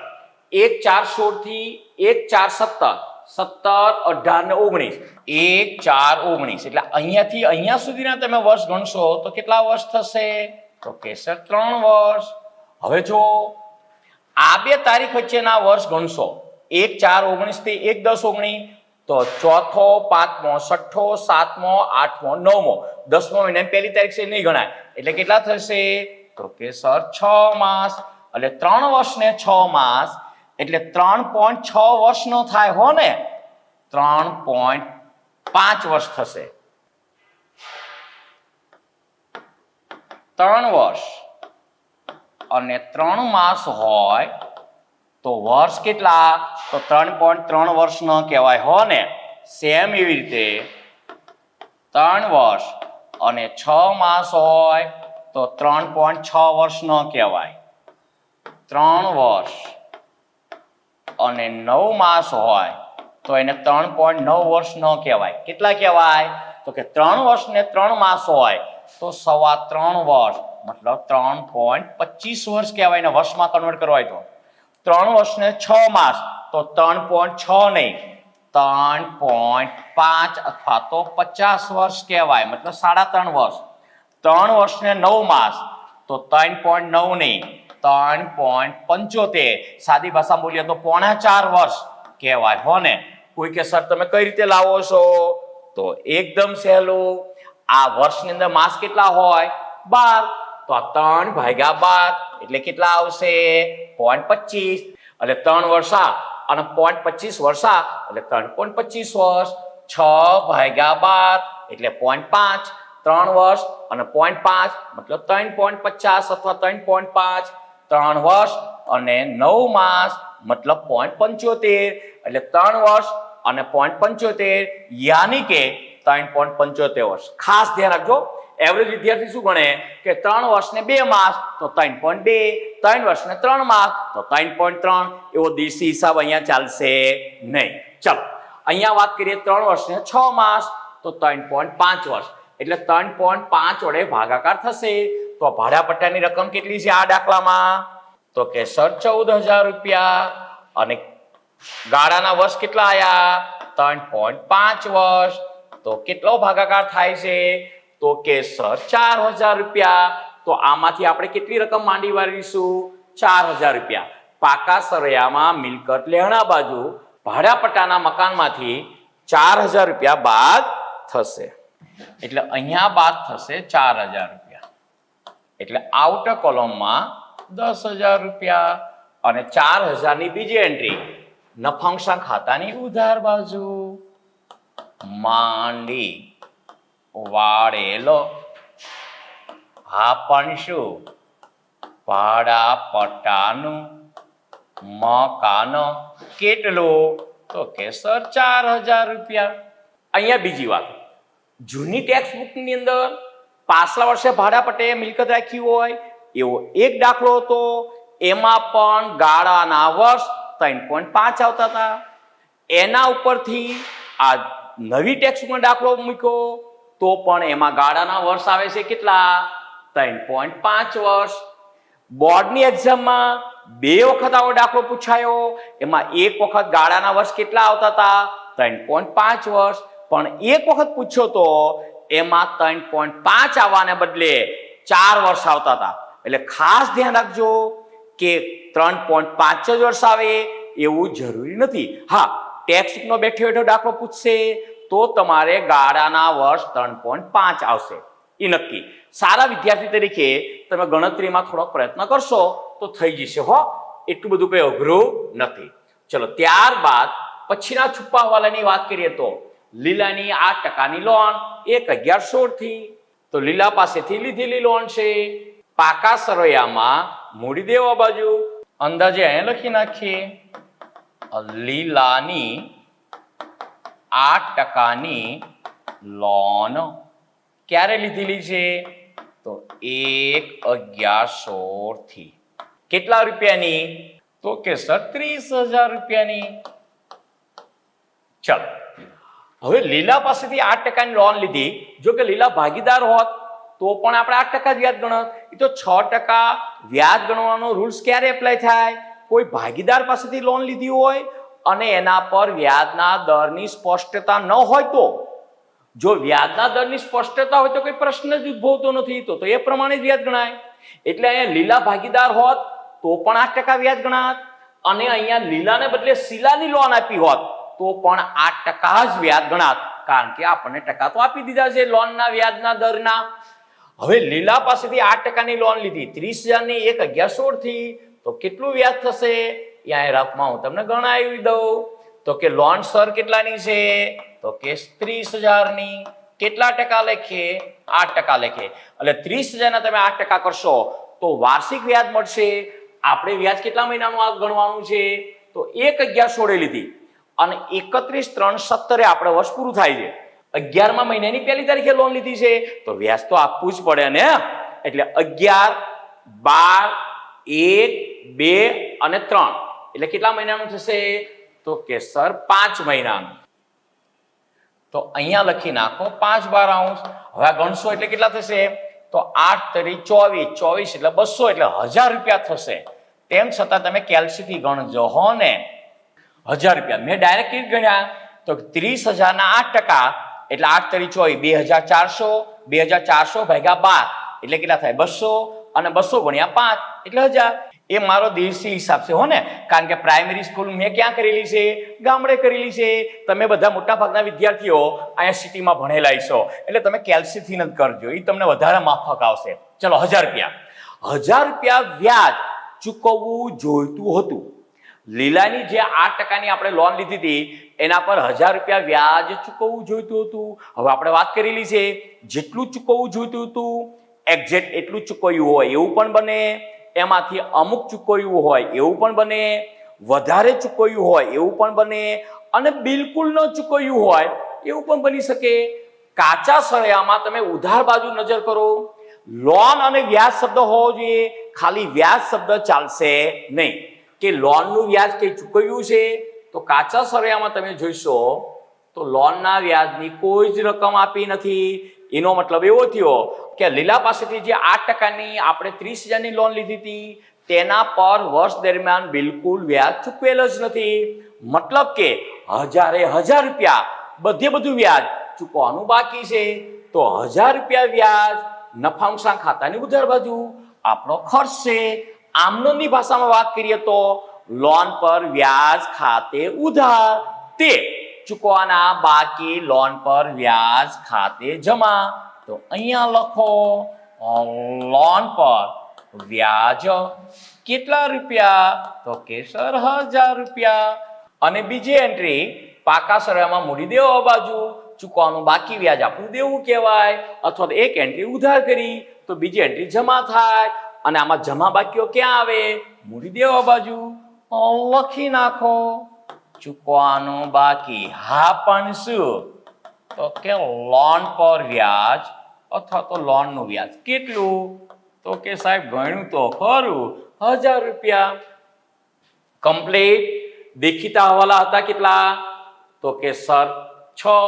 1/4/16 થી 1/4/17, 17, 18 ને 19, 1/4/19 એટલે અહીંયાથી અહીંયા સુધીના તમે વર્ષ ગણશો તો કેટલા વર્ષ થશે? તો કે સર 3 વર્ષ. હવે જો આ બે તારીખ વચ્ચેના વર્ષ ગણશો 1/4/19 થી 1/10/19, તો ચોથો, પાંચમો, છઠ્ઠો, સાતમો, આઠમો, નવમો, 10મો મહિનાની પહેલી તારીખ છે નહીં ગણાય એટલે કેટલા થશે? તો કે સર 6 માસ. એટલે 3 વર્ષ ને 6 માસ એટલે 3.6 વર્ષનો થાય હો ને, 3.5 વર્ષ થશે. 3 વર્ષ અને 3 માસ હોય તો વર્ષ કેટલા? તો 3.3 વર્ષ ન કહેવાય હો ને. સેમ એવી રીતે 3 વર્ષ અને 6 માસ હોય તો 3.6 વર્ષ ન કહેવાય. 3 વર્ષ અને 9 માસ હોય તો એને 3.9 વર્ષ ન કહેવાય. કેટલા કહેવાય? તો કે 3 વર્ષ ને 3 માસ હોય તો 3.25 વર્ષ, મતલબ 3.25 વર્ષ કહેવાય ને વર્ષમાં કન્વર્ટ કરવા હોય તો. 3 વર્ષ ને 6 માસ તો 3.6 નહીં, 3.5 અથવા તો 50 વર્ષ કહેવાય, મતલબ 3.5 વર્ષ. 3 વર્ષ ને 9 માસ તો 3.9 નહીં, 3.75, સાદી ભાષામાં બોલીએ તો 3.25 વર્ષ કહેવાય હો ને. કોઈ કે સર તમે કઈ રીતે લાવો છો? તો એકદમ સહેલું, આ વર્ષની અંદર માસ કેટલા હોય? 12, તો આ 3/12 એટલે કેટલા આવશે? 0.25. એટલે 3 વર્ષ અને 0.25 વર્ષ એટલે 3.25 વર્ષ. 6/12 એટલે 0.5, 3 વર્ષ અને 0.5 મતલબ 3.50 અથવા 3.5. 3 વર્ષ અને 9 માસ મતલબ 0.75 એટલે 3 વર્ષ અને 0.75 યાની કે 3.75 વર્ષ. ખાસ ધ્યાન રાખજો, એવરેજ વિદ્યાર્થી શું ગણે કે 3 વર્ષ ને 2 માસ તો 3.2, 3 વર્ષ ને 3 માસ તો 3.3. એવો દેશી હિસાબ અહીંયા ચાલશે નહીં. ચલો અહીંયા વાત કરીએ 3 વર્ષ ને 6 માસ તો 3.5 વર્ષ એટલે 3.5 વડે ભાગાકાર થશે. તો ભાડા પટ્ટાની રકમ કેટલી છે આ દાખલામાં? તો કે સર 14,000 રૂપિયા. અને ગાળાના વર્ષ કેટલા આયા? 3.5 વર્ષ. તો કેટલો ભાગાકાર થાય છે? તો કે સર 4,000 રૂપિયા. તો આમાંથી આપણે કેટલી રકમ માંડી વાળીશું? 4,000 રૂપિયા. પાકા સરૈયામાં મિલકત લેણા બાજુ ભાડા પટ્ટાના મકાનમાંથી 4,000 રૂપિયા બાદ થશે. એટલે અહીંયા બાદ થશે 4,000 રૂપિયા. એટલે આઉટર કોલમમાં 10,000 રૂપિયા અને 4,000 ની બીજી એન્ટ્રી નફાંશના ખાતાની ઉધાર બાજુ માંડી વાળેલો. હા પણ શું? ભાડા પટ્ટાનું મકાન કેટલું? તો કે સર 4,000 રૂપિયા. અહીંયા બીજી વાત, જૂની ટેક્સ બુક ની અંદર પાછલા વર્ષે ભાડા પટ્ટે મિલકત રાખી હોય એવો એક દાખલો હતો. એમાં પણ ગાળાના વર્ષ 3.5 આવતા હતા. એના ઉપરથી આ નવી ટેક્સ બુકનો દાખલો મૂક્યો તો પણ એમાં ગાળાના વર્ષ આવે છે કેટલા? 3.5 વર્ષ. બોર્ડની એક્ઝામમાં 2 વખત આવો દાખલો પૂછાયો. એમાં એક વખત ગાળાના વર્ષ કેટલા આવતા હતા? 3.5 વર્ષ. પણ એક વખત પૂછ્યો તો એમાં 3.5 આવવાને બદલે 4 વર્ષ આવતા હતા. એટલે ખાસ ધ્યાન રાખજો કે 3.5 જ વર્ષ આવે એવું જરૂરી નથી. હા, ટેક્સ બુકનો બેઠો બેઠો દાખલો પૂછશે તો તમારે ગાળાના વર્ષ 3.5 આવશે, એ નક્કી. સારા વિદ્યાર્થી તરીકે તમે ગણતરીમાં થોડો પ્રયત્ન કરશો તો થઈ જશે હો, એટલું બધું કઈ અઘરું નથી. ચલો ત્યારબાદ પછીના છુપા હવાલાની વાત કરીએ તો લીલાની 8% લોન 1,1116 થી. તો લીલા પાસેથી લીધેલી લોન છે. પાકા સરવૈયામાં મૂડી દેવા બાજુ અંદાજે અહીંયા લખી નાખીએ. લીલાની 8% લોન ક્યારે લીધેલી છે? તો 1,1100 થી કેટલા રૂપિયાની? તો કે સર 30,000 રૂપિયાની. ચલો હવે લીલા પાસેથી 8% લોન લીધી. જો કે લીલા ભાગીદાર હોત તો પણ આપણે 8% વ્યાજ ગણત. એ તો 6% વ્યાજ ગણવાનો રૂલ્સ ક્યારે એપ્લાય થાય? કોઈ ભાગીદાર પાસેથી લોન લીધી હોય અને એના પર વ્યાજના દરની સ્પષ્ટતા ન હોય તો. જો વ્યાજના દરની સ્પષ્ટતા હોય તો કોઈ પ્રશ્ન જ ઉદ્ભવતો નથી, તો એ પ્રમાણે જ વ્યાજ ગણાય. એટલે અહીંયા લીલા ભાગીદાર હોત તો પણ 8% વ્યાજ ગણાત, અને અહીંયા લીલાને બદલે શીલાની લોન આપી હોત તો પણ 8% જ વ્યાજ ગણાત, કારણ કે આપણને ટકા તો આપી દીધા છે લોનના વ્યાજના દરના. હવે લીલા પાસેથી 8%ની લોન લીધી 30,000 ની 1,1100 થી, તો કેટલું વ્યાજ થશે? અહીંયા રફમાં હું તમને ગણાવી દઉં. તો કે લોન સર કેટલાની છે? તો કે 30,000 ની. કેટલા ટકા લખીએ? 8% લખીએ. એટલે 30,000 ના તમે 8% કરશો તો વાર્ષિક વ્યાજ મળશે. આપણે વ્યાજ કેટલા મહિનાનું આ ગણવાનું છે? તો 1,1100 લીધી અને 31/3/17 આપણે વર્ષ પૂરું થાય છે. 11મા મહિનાની પહેલી તારીખે લોન લીધી છે તો વ્યાજ તો આપવું જ પડે ને. એટલે 11, 12, 1, 2 અને 3 એટલે કેટલા મહિનાનું થશે? તો કે સર 5 મહિનાનું. તો અહીંયા લખી નાખો 5/12. હવે આ ગણશો એટલે કેટલા થશે? તો 8 × 24, 24 એટલે 200 એટલે 1000 રૂપિયા થશે. તેમ છતાં તમે કેલ્સીથી ગણજો હો ને. 1000 રૂપિયા મેં ડાયરેક્ટ ગણ્યા તો 30,000 ના 8% એટલે 8 × 24 2400, 2400 ભાગ્યા 12 એટલે કેટલા થાય? 200, અને 200 ગુણ્યા 5 એટલે 1000. એ મારો દેશી હિસાબ છે હો ને, કારણ કે પ્રાઇમરી સ્કૂલ મેં ક્યાં કરેલી છે? ગામડે કરેલી છે. તમે બધા મોટા ભાગના વિદ્યાર્થીઓ અહીંયા સિટીમાં ભણેલા છો એટલે તમે કેલ્સીથી જ કરજો, એ તમને વધારે માફક આવશે. ચલો 1000 રૂપિયા. 1000 રૂપિયા વ્યાજ ચૂકવવું જોઈતું હતું. લીલાની જે 8%ની આપણે લોન લીધી હતી એના પર 1000 રૂપિયા વ્યાજ ચૂકવવું જોઈતું હતું. હવે આપણે વાત કરેલી છે જેટલું ચૂકવવું જોઈતું હતું એક્ઝેક્ટ એટલું ચૂકવ્યું હોય એવું પણ બને, એમાંથી અમુક ચૂકવ્યું હોય એવું પણ બને, વધારે ચૂકવ્યું હોય એવું પણ બને, અને બિલકુલ ન ચૂકવ્યું હોય એવું પણ બની શકે. કાચા સળિયામાં તમે ઉધાર બાજુ નજર કરો. લોન અને વ્યાજ શબ્દ હોવો જોઈએ, ખાલી વ્યાજ શબ્દ ચાલશે નહીં. કે લોનનું વ્યાજ કઈ ચૂકવ્યું છે તો કાચા સળિયામાં તમે જોઈશો તો લોનના વ્યાજની કોઈ જ રકમ આપી નથી. એનો મતલબ એવો થયો કે લીલા પાસેથી જે 8%ની આપણે 30,000ની લોન લીધી હતી તેના પર વર્ષ દરમિયાન બિલકુલ વ્યાજ ચૂકવેલ જ નથી. મતલબ કે 1000 રૂપિયા બધું વ્યાજ ચૂકવવાનું બાકી છે. તો 1000 રૂપિયા વ્યાજ નફા નુકસાન ખાતાની ઉધાર બાજુ આપણો ખર્ચ છે. આમનોની ભાષામાં વાત કરીએ તો લોન પર વ્યાજ ખાતે ઉધાર, તે ચૂકવાના બાકી લોન પર વ્યાજ ખાતે જમા. તો અહીંયા લખો લોન પર વ્યાજ કેટલા રૂપિયા? તો કે સર 1000 રૂપિયા. અને બીજી એન્ટ્રી પાકા સરળામાં મૂડી દેવા બાજુ ચૂકવાનું બાકી વ્યાજ આપણું દેવું કહેવાય, અથવા તો એક એન્ટ્રી ઉધાર કરી તો બીજી એન્ટ્રી જમા થાય. અને આમાં જમા બાકીઓ ક્યાં આવે? મૂડી દેવા બાજુ. લખી નાખો ચૂકવાનું બાકી. હા પણ શું? તો કે લોન પર વ્યાજ અથવા તો લોનનું વ્યાજ કેટલું? તો કે સાહેબ ગણ્યું તો ખરું 1000 રૂપિયા. કમ્પ્લીટ. દેખીતા હવાલા હતા કેટલા? તો કે સર 6,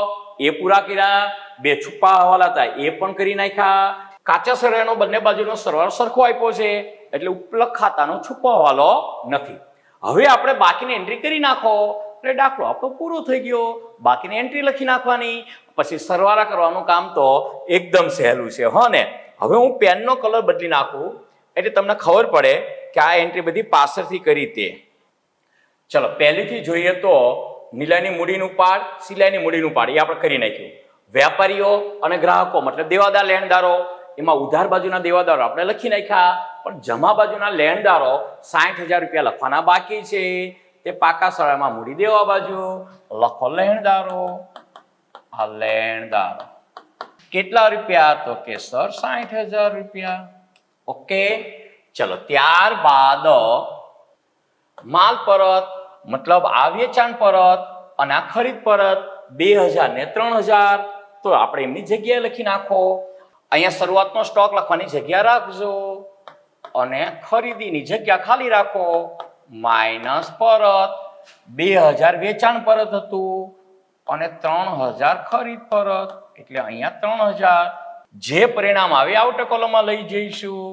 એ પૂરા કર્યા. 2 છુપા હવાલા હતા એ પણ કરી નાખ્યા. કાચા સળિયાનો બંને બાજુનો સરવાળો સરખો આપ્યો છે એટલે ઉપલક ખાતાનો છુપો હવાલો નથી. હવે આપણે બાકીની એન્ટ્રી કરી નાખો એટલે દાખલો આપણો પૂરો થઈ ગયો. બાકીની એન્ટ્રી લખી નાખવાની, પછી સરવાળા કરવાનું કામ તો એકદમ સહેલું છે હો ને. હવે હું પેનનો કલર બદલી નાખું એટલે તમને ખબર પડે કે આ એન્ટ્રી બધી પાછળથી કરી તે. ચલો પહેલીથી જોઈએ તો નીલાની મૂડીનું પાડ, સિલાઈની મૂડીનું પાડ એ આપણે કરી નાખ્યું. વેપારીઓ અને ગ્રાહકો મતલબ દેવાદાર લેણદારો, એમાં ઉધાર બાજુના દેવાદારો આપણે લખી નાખ્યા, પણ જમા બાજુના લેણદારો 60,000 રૂપિયા લખવાના બાકી છે. તે પાકા સળિયામાં મૂડી દેવા બાજુ લખો લેણદારો. આ લેણદારો કેટલા રૂપિયા? તો કે સર 60,000 રૂપિયા. ઓકે. ચલો ત્યારબાદ માલ પરત મતલબ આ વેચાણ પરત અને આ ખરીદ પરત 2000 ને 3000 તો આપણે એમની જગ્યાએ લખી નાખો. અહીંયા શરૂઆતનો સ્ટોક લખવાની જગ્યા રાખજો અને ખરીદીની જગ્યા ખાલી રાખો. માઇનસ પરત 2000 વેચાણ પરત હતું અને 3000 ખરીદ પરત, એટલે અહીંયા 3000. જે પરિણામ આવે આઉટર કોલમમાં લઈ જઈશું.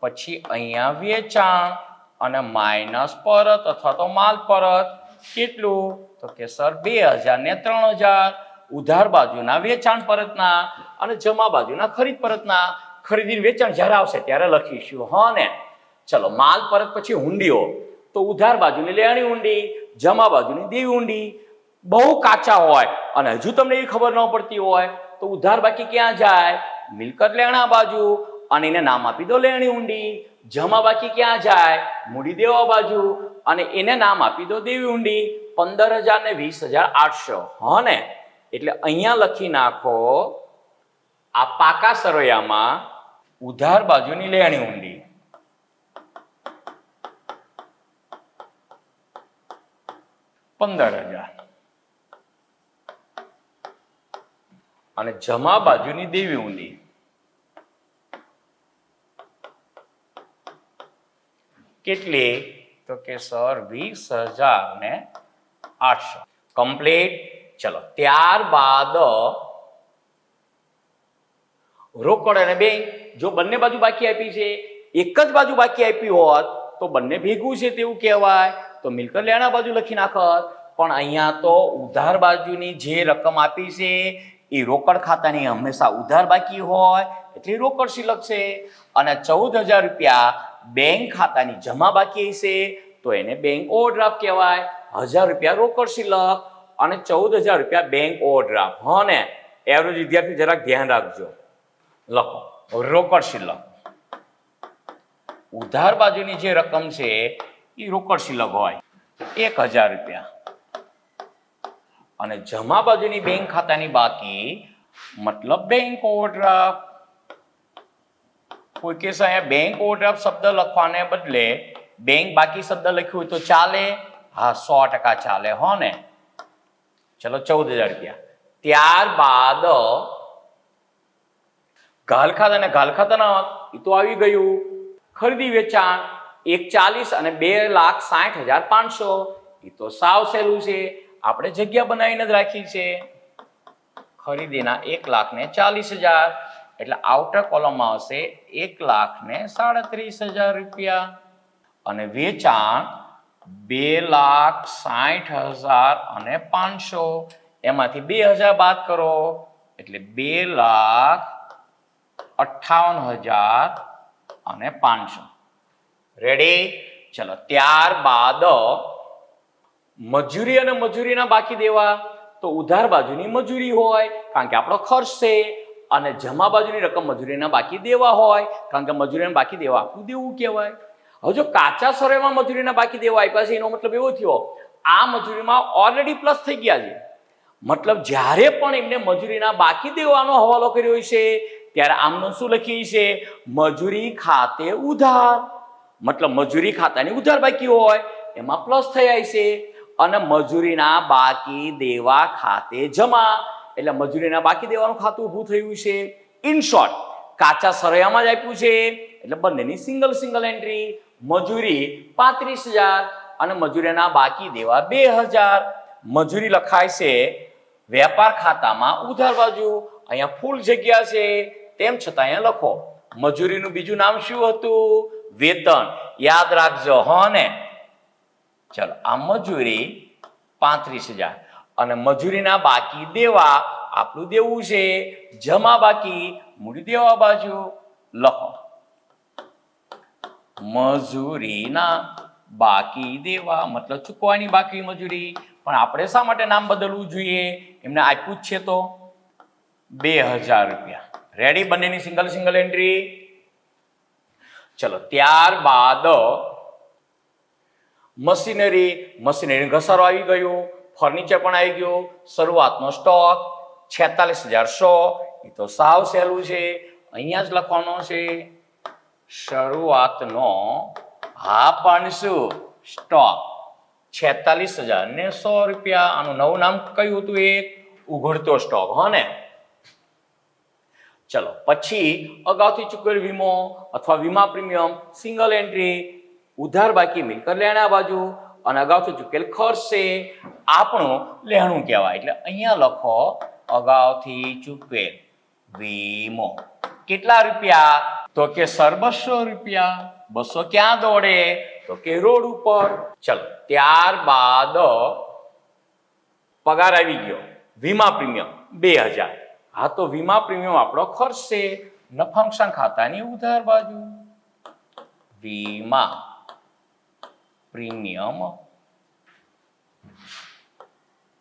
પછી અહીંયા વેચાણ અને માઇનસ પરત અથવા તો માલ પરત કેટલું? તો કે સર 2000 ને 3000. ઉધાર બાજુના વેચાણ પરતના અને જમા બાજુના ખરીદ પરતના. ખરીદી વેચાણ જ્યારે આવશે ત્યારે લખીશું. હા ને? ચલો, માલ પરત પછી હુંડીઓ. તો ઉધાર બાજુની લેણી ઊંડી, જમા બાજુની દેવી ઊંડી. બહુ કાચા હોય અને હજુ તમને એ ખબર ન પડતી હોય તો ઉધાર બાકી ક્યાં જાય? મિલકત લેણા બાજુ, અને એને નામ આપી દો લેણી ઊંડી. જમા બાકી ક્યાં જાય? મૂડી દેવા બાજુ, અને એને નામ આપી દો દેવી ઊંડી. 15,000 ને 20,800. હા ને? એટલે અહીંયા લખી નાખો આ પાકા સરવૈયામાં ઉધાર બાજુની લેણી ઊંડી, $15,000 અને જમા બાજુની દેવી ઊંડી કેટલી? તો કે સર 20,800. કમ્પ્લીટ. ચલો, ત્યારબાદ રોકડ અને બેંક. જો બંને બાજુ બાકી આપી છે, એક જ બાજુ બાકી આપી હોત તો બંને ભેગું છે તેવું કહેવાય, તો મિલકત લેણા બાજુ લખી નાખત. પણ અહીંયા તો ઉધાર બાજુની જે રકમ આપી છે એ રોકડ ખાતાની હંમેશા ઉધાર બાકી હોય એટલે રોકડ શિલક છે. અને 14,000 રૂપિયા બેંક ખાતાની જમા બાકી છે તો એને બેંક ઓવરડ્રાફ્ટ કહેવાય. 1,000 રૂપિયા રોકડ શિલક અને 14,000 રૂપિયા બેંક ઓવરડ્રાફ્ટ. હા ને? એવરેજ વિદ્યાર્થી જરાક ધ્યાન રાખજો. લખો રોકડ શિલક. ઉધાર બાજુની જે રકમ છે એ રોકડ શિલક હોય 1,000 રૂપિયા અને જમા બાજુની બેંક ખાતાની બાકી મતલબ બેંક ઓવરડ્રાફ્ટ. કોઈ કેસ અહીંયા બેંક ઓવરડ્રાફ્ટ શબ્દ લખવાને બદલે બેંક બાકી શબ્દ લખ્યું હોય તો ચાલે? હા, 100% ચાલે. હો ને? ચલો, 14,000 રૂપિયા. ત્યારબાદ ઘાલ ખાતા અને ઘાલ ખાતાના એ તો આવી ગયું. ખરીદી વેચાણ 1,40,000 અને 2,60,500. એ તો સાવ સહેલું છે, આપણે જગ્યા બનાવીને જ રાખી છે. ખરીદીના 1,40,000 એટલે આઉટર કોલમમાં આવશે 1,37,000 રૂપિયા અને વેચાણ 2,60,000 અને 500. એમાંથી 2,000 બાદ કરો એટલે 2,58,000 અને 500. રેડી? ચલો, ત્યારબાદ મજૂરી અને મજૂરીના બાકી દેવા. તો ઉધાર બાજુની મજૂરી હોય કારણ કે આપણો ખર્ચ છે, અને જમા બાજુની રકમ મજૂરીના બાકી દેવા હોય કારણ કે મજૂરીના બાકી દેવા આપણું દેવું કહેવાય. હવે જો કાચા સરવૈયામાં મજૂરીના બાકી દેવા આપ્યા છે એનો મતલબ એવો થયો આ મજૂરીમાં ઓલરેડી પ્લસ થઈ ગયા છે. મતલબ જ્યારે પણ એમને મજૂરીના બાકી દેવાનો હવાલો કર્યો છે ત્યારે આમનું શું લખ્યું છે? મજૂરી ખાતે ઉધાર. મતલબ મજૂરી ખાતાની ઉધાર બાકી હોય એમાં પ્લસ થઈ જાય છે, અને મજૂરીના બાકી દેવા ખાતે જમા એટલે મજૂરીના બાકી દેવાનું ખાતું ઊભું થયું છે. ઇન શોર્ટ, કાચા સરવૈયામાં જ આપ્યું છે એટલે બંનેની સિંગલ એન્ટ્રી. મજૂરી 35,000 અને મજૂરીના બાકી દેવા 2,000. મજૂરી લખાય છે વેપાર ખાતામાં ઉધાર બાજુ. અહીંયા ફૂલ જગ્યા છે તેમ છતાં અહીંયા લખો. મજૂરીનું બીજું નામ શું હતું? વેતન. યાદ રાખજો. હા ને? ચલો, આ મજૂરી 35,000 અને મજૂરીના બાકી દેવા આપણું દેવું છે. જમા બાકી મૂડી દેવા બાજુ લખો. મજૂરીના બાકી દેવા મતલબ ચૂકવાની બાકી મજૂરી. પણ આપણે શા માટે નામ બદલવું જોઈએ? એમને આપ્યું જ છે તો 2,000 રૂપિયા. રેડી? બંનેની સિંગલ એન્ટ્રી. ચલો, ત્યારબાદ મશીનરી ઘસારો આવી ગયો, ફર્નિચર પણ આવી ગયું. શરૂઆતનો સ્ટોક 46,100. એ તો સાવ સહેલું છે, અહીંયા જ લખવાનો છે. શરૂઆતનો પણ શું સ્ટોક 46,100 રૂપિયા. આનું નવું નામ કયું હતું? એક ઉઘડતો સ્ટોક. હા ને? ચલો પછી અગાઉથી ચૂકવેલ વીમો અથવા વીમા પ્રીમિયમ સિંગલ એન્ટ્રી ઉધાર બાકી મિલકત લેણા બાજુ અને અગાઉથી ચૂકેલ ખર્ચ છે આપણું લેણું કહેવાય. એટલે અહીંયા લખો અગાઉથી ચૂકવેલ વીમો. કેટલા રૂપિયા? તો કે સર 200 રૂપિયા. 200 ક્યાં દોડે? તો કે રોડ ઉપર. ચલો ત્યારબાદ પગાર આવી ગયો. વીમા પ્રીમિયમ 2000. હા તો વીમા પ્રીમિયમ આપણો ખર્ચ છે. નફા નુકસાન ખાતાની ઉધાર બાજુ વીમા પ્રીમિયમ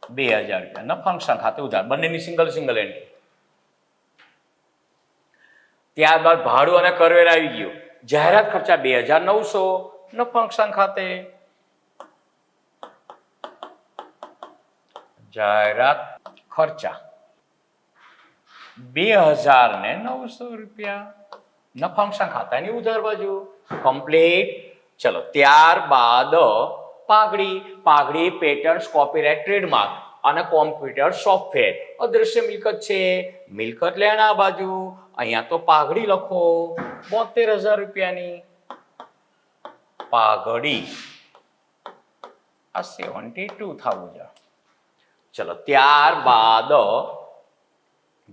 2000 રૂપિયા નફા નુકસાન ખાતે ઉધાર, બંનેની સિંગલ એન્ટ્રી. ત્યારબાદ ભાડું અને કરવેરા આવી ગયું. જાહેરાત ખર્ચા 2900 નફા નુકસાન ખાતે. જાહેરાત ખર્ચા 2900 રૂપિયા નફા નુકસાન ખાતાની ઉધાર બાજુ કમ્પ્લીટ. ચલો ત્યારબાદ પાઘડી પેટર્ન્સ કોપીરાઇટ ટ્રેડમાર્ક અને કોમ્પ્યુટર સોફ્ટવેર અદ્રશ્ય મિલકત છે. મિલકત લેણા બાજુ અહીંયા તો પાઘડી લખો 72000 રૂપિયાની પાઘડી આ 72,000. ચલો ત્યારબાદ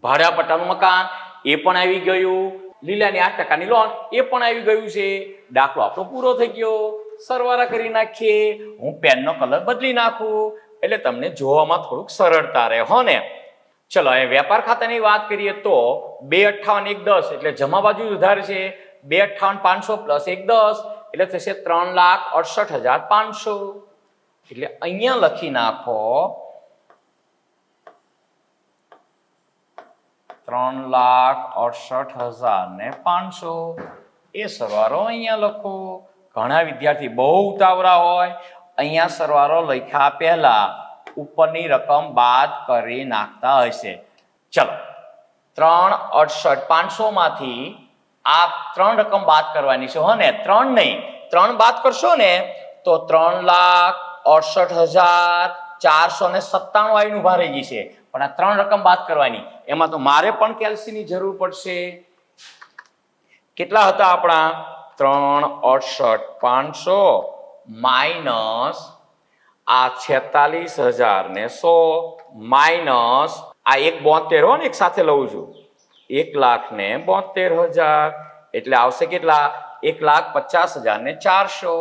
ભાડાપટ્ટાનું મકાન એ પણ આવી ગયું. લીલાની 8% લોન એ પણ આવી ગયું છે. દાખલો આપણો પૂરો થઈ ગયો. સરવાળા કરી નાખીએ. હું પેનનો કલર બદલી નાખું એટલે તમને જોવામાં થોડુંક સરળતા રહે હો ને. ચલો હવે વેપાર ખાતાની વાત કરીએ તો 258,110 એટલે જમા બાજુ ઉધાર છે. 258,500 પ્લસ 110 એટલે થશે 3,68,500. એટલે અહીંયા લખી નાખો 3,68,500. એ સરવાળો અહીંયા લખો. ઘણા વિદ્યાર્થી બહુ ઉતાવળા હોય, અહીંયા સરવાળો લખ્યા પહેલા ઉપરની રકમ બાદ કરી નાખતા હશે. ચલો 3,68,500 માંથી આ 3 રકમ બાદ કરવાની છે હો ને. 3 નહીં, 3 બાદ કરશો ને તો 3,68,497 આવીને ઉભા રહી જશે. પણ આ 3 રકમ બાદ કરવાની, એમાં તો મારે પણ કેલ્સીની જરૂર પડશે. કેટલા હતા આપણા? 3,68,500 માઇનસ આ 46,100 માઇનસ આ 172 હો ને એક સાથે લઉં છું 1,72,000 એટલે આવશે કેટલા? 1,50,400.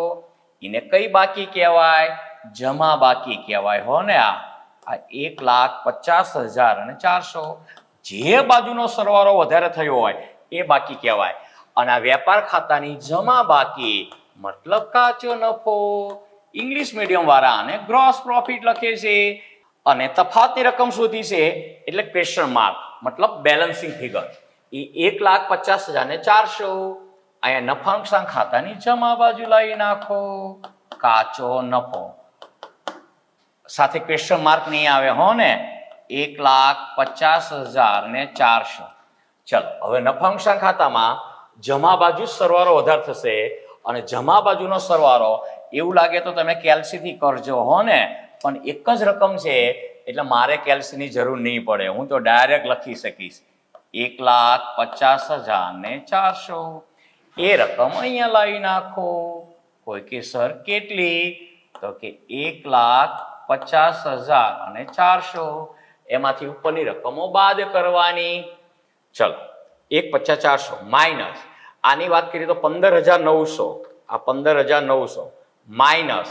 એને કઈ બાકી કહેવાય? જમા બાકી કહેવાય હો ને. આ 1,50,400 જે બાજુનો સરવાળો વધારે થયો હોય એ બાકી કહેવાય. અને આ વેપાર ખાતાની જમા બાકી મતલબ કાચો નફો. ઇંગ્લિશ મીડિયમ વાળા આને ગ્રોસ પ્રોફિટ લખે છે. અને તફાવતની રકમ શોધી છે એટલે ક્વેશ્ચન માર્ક મતલબ બેલેન્સિંગ ફિગર. એ 1,50,400 અહીંયા નફા નુકસાન ખાતાની જમા બાજુ લાવી નાખો. કાચો નફો સાથે ક્વેશ્ચન માર્ક નહીં આવે હો ને. 1,50,400. ચલો હવે નફા નુકસાન ખાતામાં જમા બાજુ સરવાળો વધારે થશે અને જમા બાજુનો સરવાળો એવું લાગે તો તમે કેલ્સીથી કરજો હો ને. પણ એક જ રકમ છે એટલે મારે કેલ્સીની જરૂર નહીં પડે. હું તો ડાયરેક્ટ લખી શકીશ 1,50,400. એ રકમ અહીંયા લાવી નાખો. કોઈ કે સર કેટલી? તો કે 1,50,400. એમાંથી ઉપરની રકમો બાદ કરવાની. ચલો 1,50,400 માઇનસ આની વાત કરીએ તો 15,900. આ 15,900 માઇનસ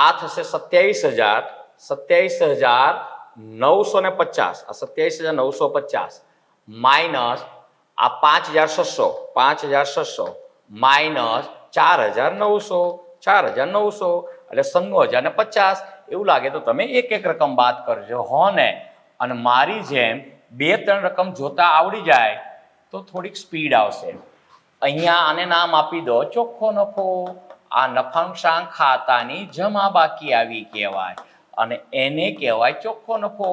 આ થશે 27,950. આ 27,950 માઇનસ આ 5,600 માઇનસ 4,900 એટલે 96,050. એવું લાગે તો તમે એક રકમ બાદ કરજો હો ને. અને મારી જેમ 2-3 રકમ જોતા આવડી જાય તો થોડીક સ્પીડ આવશે. અહીંયા આને નામ આપી દો ચોખ્ખો નફો. આ નફા નુકસાન ખાતાની જમા બાકી આવી કહેવાય અને એને કહેવાય ચોખ્ખો નફો.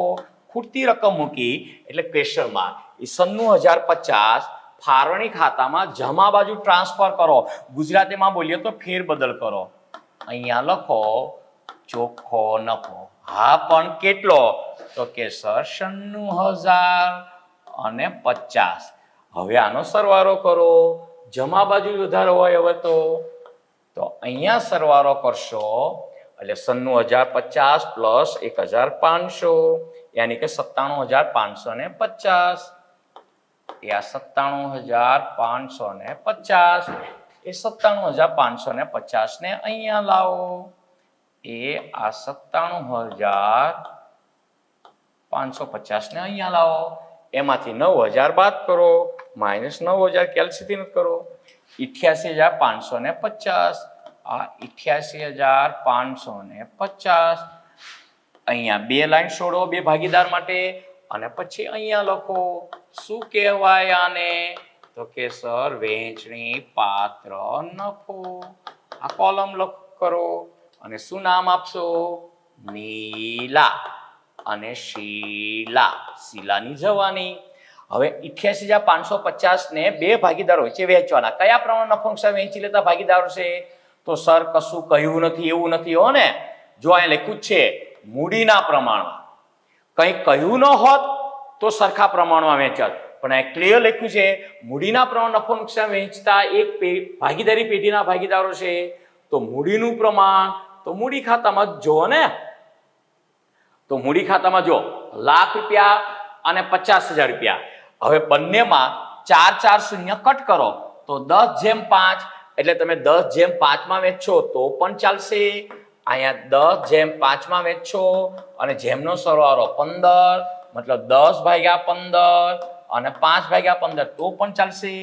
ખૂટતી રકમ મૂકી એટલે ક્વેશ્ચન માર્ક. એ 96,050 ફાળવણી ખાતામાં જમા બાજુ ટ્રાન્સફર કરો. ગુજરાતીમાં બોલીએ તો ફેરબદલ કરો. અહીંયા લખો ચોખ્ખો નફો. હા પણ કેટલો? તો કે સર 96,050. હવે આનો સરવાળો કરો, જમા બાજુ વધારો હોય હવે તો અહીંયા સરવાળો કરશો એટલે 96,050 પ્લસ 1,500 યાની કે 97,550. એ આ 97,550 એ 97,550 ને અહીંયા લાવો. એ આ 97,550 ને અહીંયા લાવો. એમાંથી 9,000 બાદ કરો, -9,000 કેલ્સીથી નથી કરો. 88,550 આ 88,550 અહીંયા 2 લાઈન છોડો 2 ભાગીદાર માટે અને પછી અહીંયા લખો. શું કહેવાય આને? તો કે સર વહેંચણી પાત્ર નફો. આ કોલમ લખ કરો અને શું નામ આપશો? નીલા અને શીલા. શીલાની જવાની. હવે 88,550 ને 2 ભાગીદારો વચ્ચે વહેંચવાના. કયા પ્રમાણે નફો વહેંચી લેતા ભાગીદારો છે? તો સર કશું કહ્યું નથી એવું નથી હો ને. જો અહીંયા લખ્યું જ છે મૂડીના પ્રમાણમાં. કંઈ કહ્યું ન હોત તો સરખા પ્રમાણમાં વહેંચત, પણ આ ક્લિયર લખ્યું છે મૂડીના પ્રમાણ નફો નુકસાન વહેંચતા એક ભાગીદારી પેઢીના ભાગીદારો છે. તો મૂડીનું પ્રમાણ તો મૂડી ખાતામાં જ જુઓ ને. તો મૂડી ખાતામાં જો ₹1,00,000 અને ₹50,000. હવે બંનેમાં 4 શૂન્ય કટ કરો તો 10/5 એટલે તમે 10/5 માં વેચો તો પણ ચાલશે. અહીંયા 10/5 માં વેચો અને જેમનો સરવાળો 15 મતલબ 10/15 અને 5/15 તો પણ ચાલશે.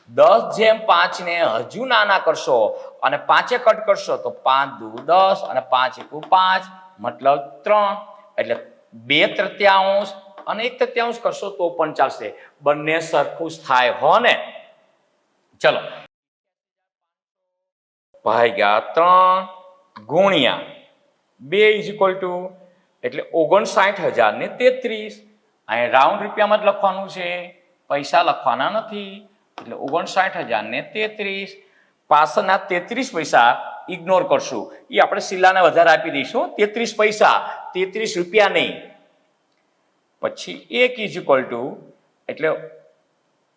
10/5 ને હજુ નાના કરશો અને 5 કટ કરશો તો 5 દુ 10 અને 5 એકુ 5 મતલબ 3 એટલે 2/3 અને 1/3 કરશો તો પણ ચાલશે. બંને સરખું જ થાય હો ને. ચલો ભાગ્યા 3 ગુણ્યા 2 એટલે 59,033. અહીં રાઉન્ડ રૂપિયામાં જ લખવાનું છે, પૈસા લખવાના નથી. એટલે 59,033. પાછળના 33 પૈસા ઇગ્નોર કરશું. એ આપણે શીલાને વધારે આપી દઈશું. 33 પૈસા, 33 રૂપિયા નહીં. પછી 1 એટલે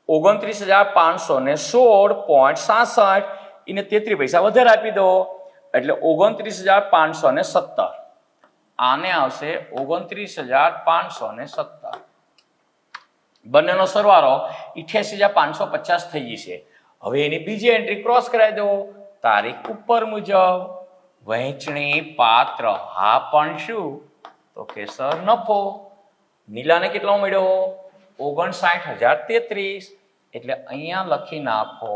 29,516.67 એને 33 પૈસા વધારે આપી દો એટલે 29,517. આને આવશે 29,517. બંનેનો સરવાળો 88,550 થઈ જશે. હવે એની બીજી એન્ટ્રી ક્રોસ કરાવી દો તારીખ ઉપર મુજબ. વહેંચણી પાત્ર હા પણ શું? તો કે સર નફો. નીલાને કેટલો મળ્યો? 59,033. એટલે અહીંયા લખી નાખો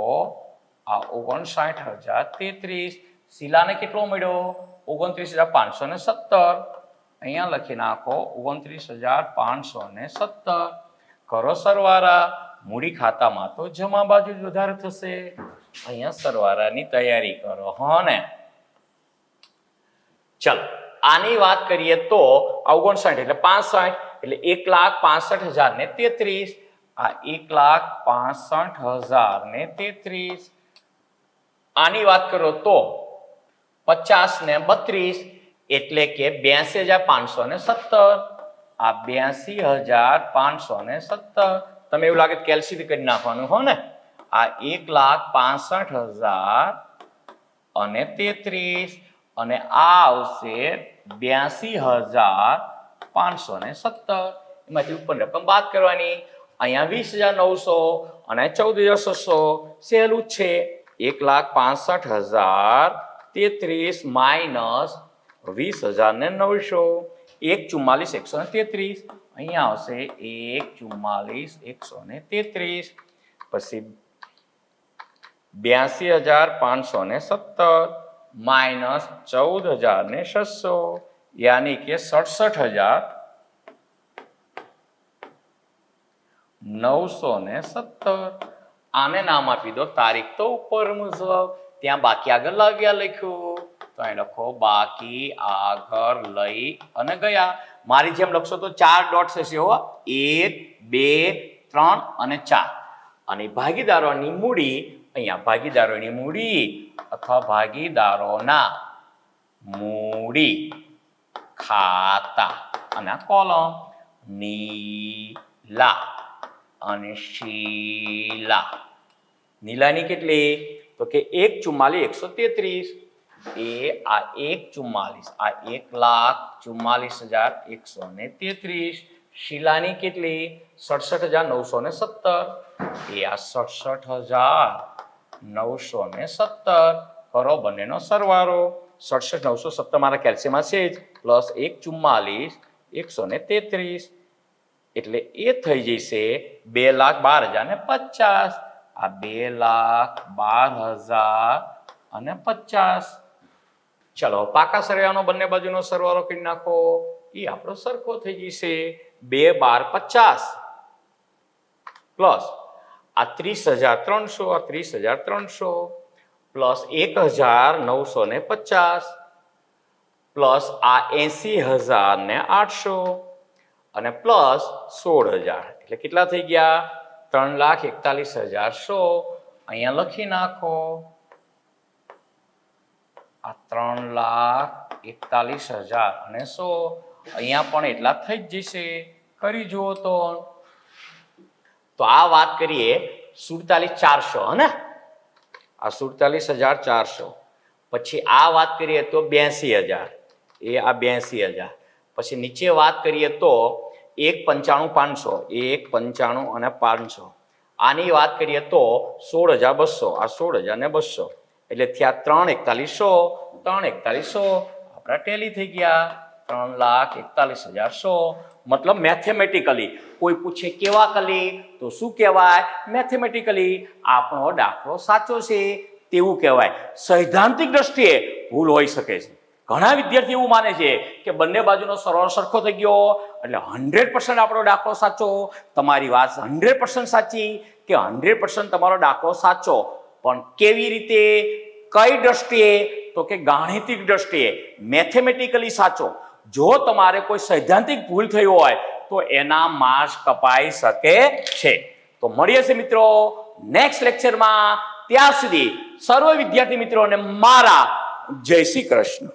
આ 59,033. શીલાને કેટલો મળ્યો? 29,517. અહીંયા લખી નાખો 29,517. કરો સરવાળા. મૂડી ખાતામાં તો જમા બાજુ જ વધારે થશે. અહીંયા સરવાળાની તૈયારી કરો હો ને. ચલો આની વાત કરીએ તો 59 એટલે 65 એટલે 1,65,033. આ 1,65,033. આની વાત કરો તો 50 ને 32 એટલે કે 82,517. આ 82,517. તમે એવું લાગે કેલ્સીથી કરી નાખવાનું હો ને. આ 1,65,033 અને આ આવશે 82,517. એમાંથી ઉપર રકમ બાદ કરવાની. અહીંયા 20,900 અને 14,600. સહેલું જ છે. 1,65,033 માઇનસ 20,900. 1,44,133. અહીંયા આવશે 1,44,133. પછી 82,517 માઇનસ 14,600 યાની કે 67,917. આને નામ આપી દો તારીખ તો ઉપર મુજબ. ત્યાં બાકી આગળ લાવ્યા લખ્યું તો અહીં લખો બાકી આગળ લઈ અને ગયા. મારી જેમ લખશો તો 4 ડોટ થશે હો. 1 2 3 અને 4. અને ભાગીદારોની મૂડી અહીંયા ભાગીદારોની મૂડી અથવા ભાગીદારોના મૂડી ખાતા અને કોલમ નીલા અને શીલા. નીલાની કેટલી? તો કે 1,44,133. એ આ 1,44,000 આ 1,44,133. શીલાની કેટલી? 67,917. એ આ 67,917. કરો બંનેનો સરવાળો. 67,917 મારા કેલ્શિયમમાં છે જ, પ્લસ 1,44,133. એટલે એ થઈ જશે 2,12,050. આ 2,12,050. ચલો પાકા સરવાળાનો બંને બાજુનો સરવાળો કરી નાખો. એ આપણો સરખો થઈ જશે 2,12,50 પ્લસ આ 30,300 આ 30,300 પ્લસ 1,950 પ્લસ આ 80,800 અને પ્લસ 16,000 એટલે કેટલા થઈ ગયા? 3,41,100. અહીંયા લખી નાખો. આ 3,41,100 અહીંયા પણ એટલા થઈ જ જશે. કરી જુઓ તો આ વાત કરીએ 47,400 હે ને? આ 47,400. પછી આ વાત કરીએ તો 82,000. એ આ 82,000. પછી નીચે વાત કરીએ તો 1,95,500. 1,95 અને 500. આની વાત કરીએ તો 16,200. આ 16,200 એટલે થયા 3,41,100. 3,41,100 આપણા ટેલી થઈ ગયા. 3,41,100. મતલબ મેથેમેટિકલી કોઈ પૂછે કેવા કલી તો શું કહેવાય? મેથેમેટિકલી આપણો દાખલો સાચો છે તેવું કહેવાય. સૈદ્ધાંતિક દ્રષ્ટિએ ભૂલ હોઈ શકે છે. ઘણા વિદ્યાર્થી એવું માને છે કે બંને બાજુનો સરવાળો સરખો થઈ ગયો એટલે 100% આપણો દાખલો સાચો. તમારી વાત 100% સાચી કે 100% તમારો દાખલો સાચો. પણ કેવી રીતે, કઈ દ્રષ્ટિએ? તો કે ગાણિતિક દ્રષ્ટિએ, મેથેમેટિકલી સાચો. જો તમારે કોઈ સૈદ્ધાંતિક ભૂલ થઈ હોય તો એના માર્ક્સ કપાઈ શકે છે. તો મળીએ છે મિત્રો નેક્સ્ટ લેક્ચરમાં. ત્યાં સુધી સર્વ વિદ્યાર્થી મિત્રોને મારા જય શ્રી કૃષ્ણ.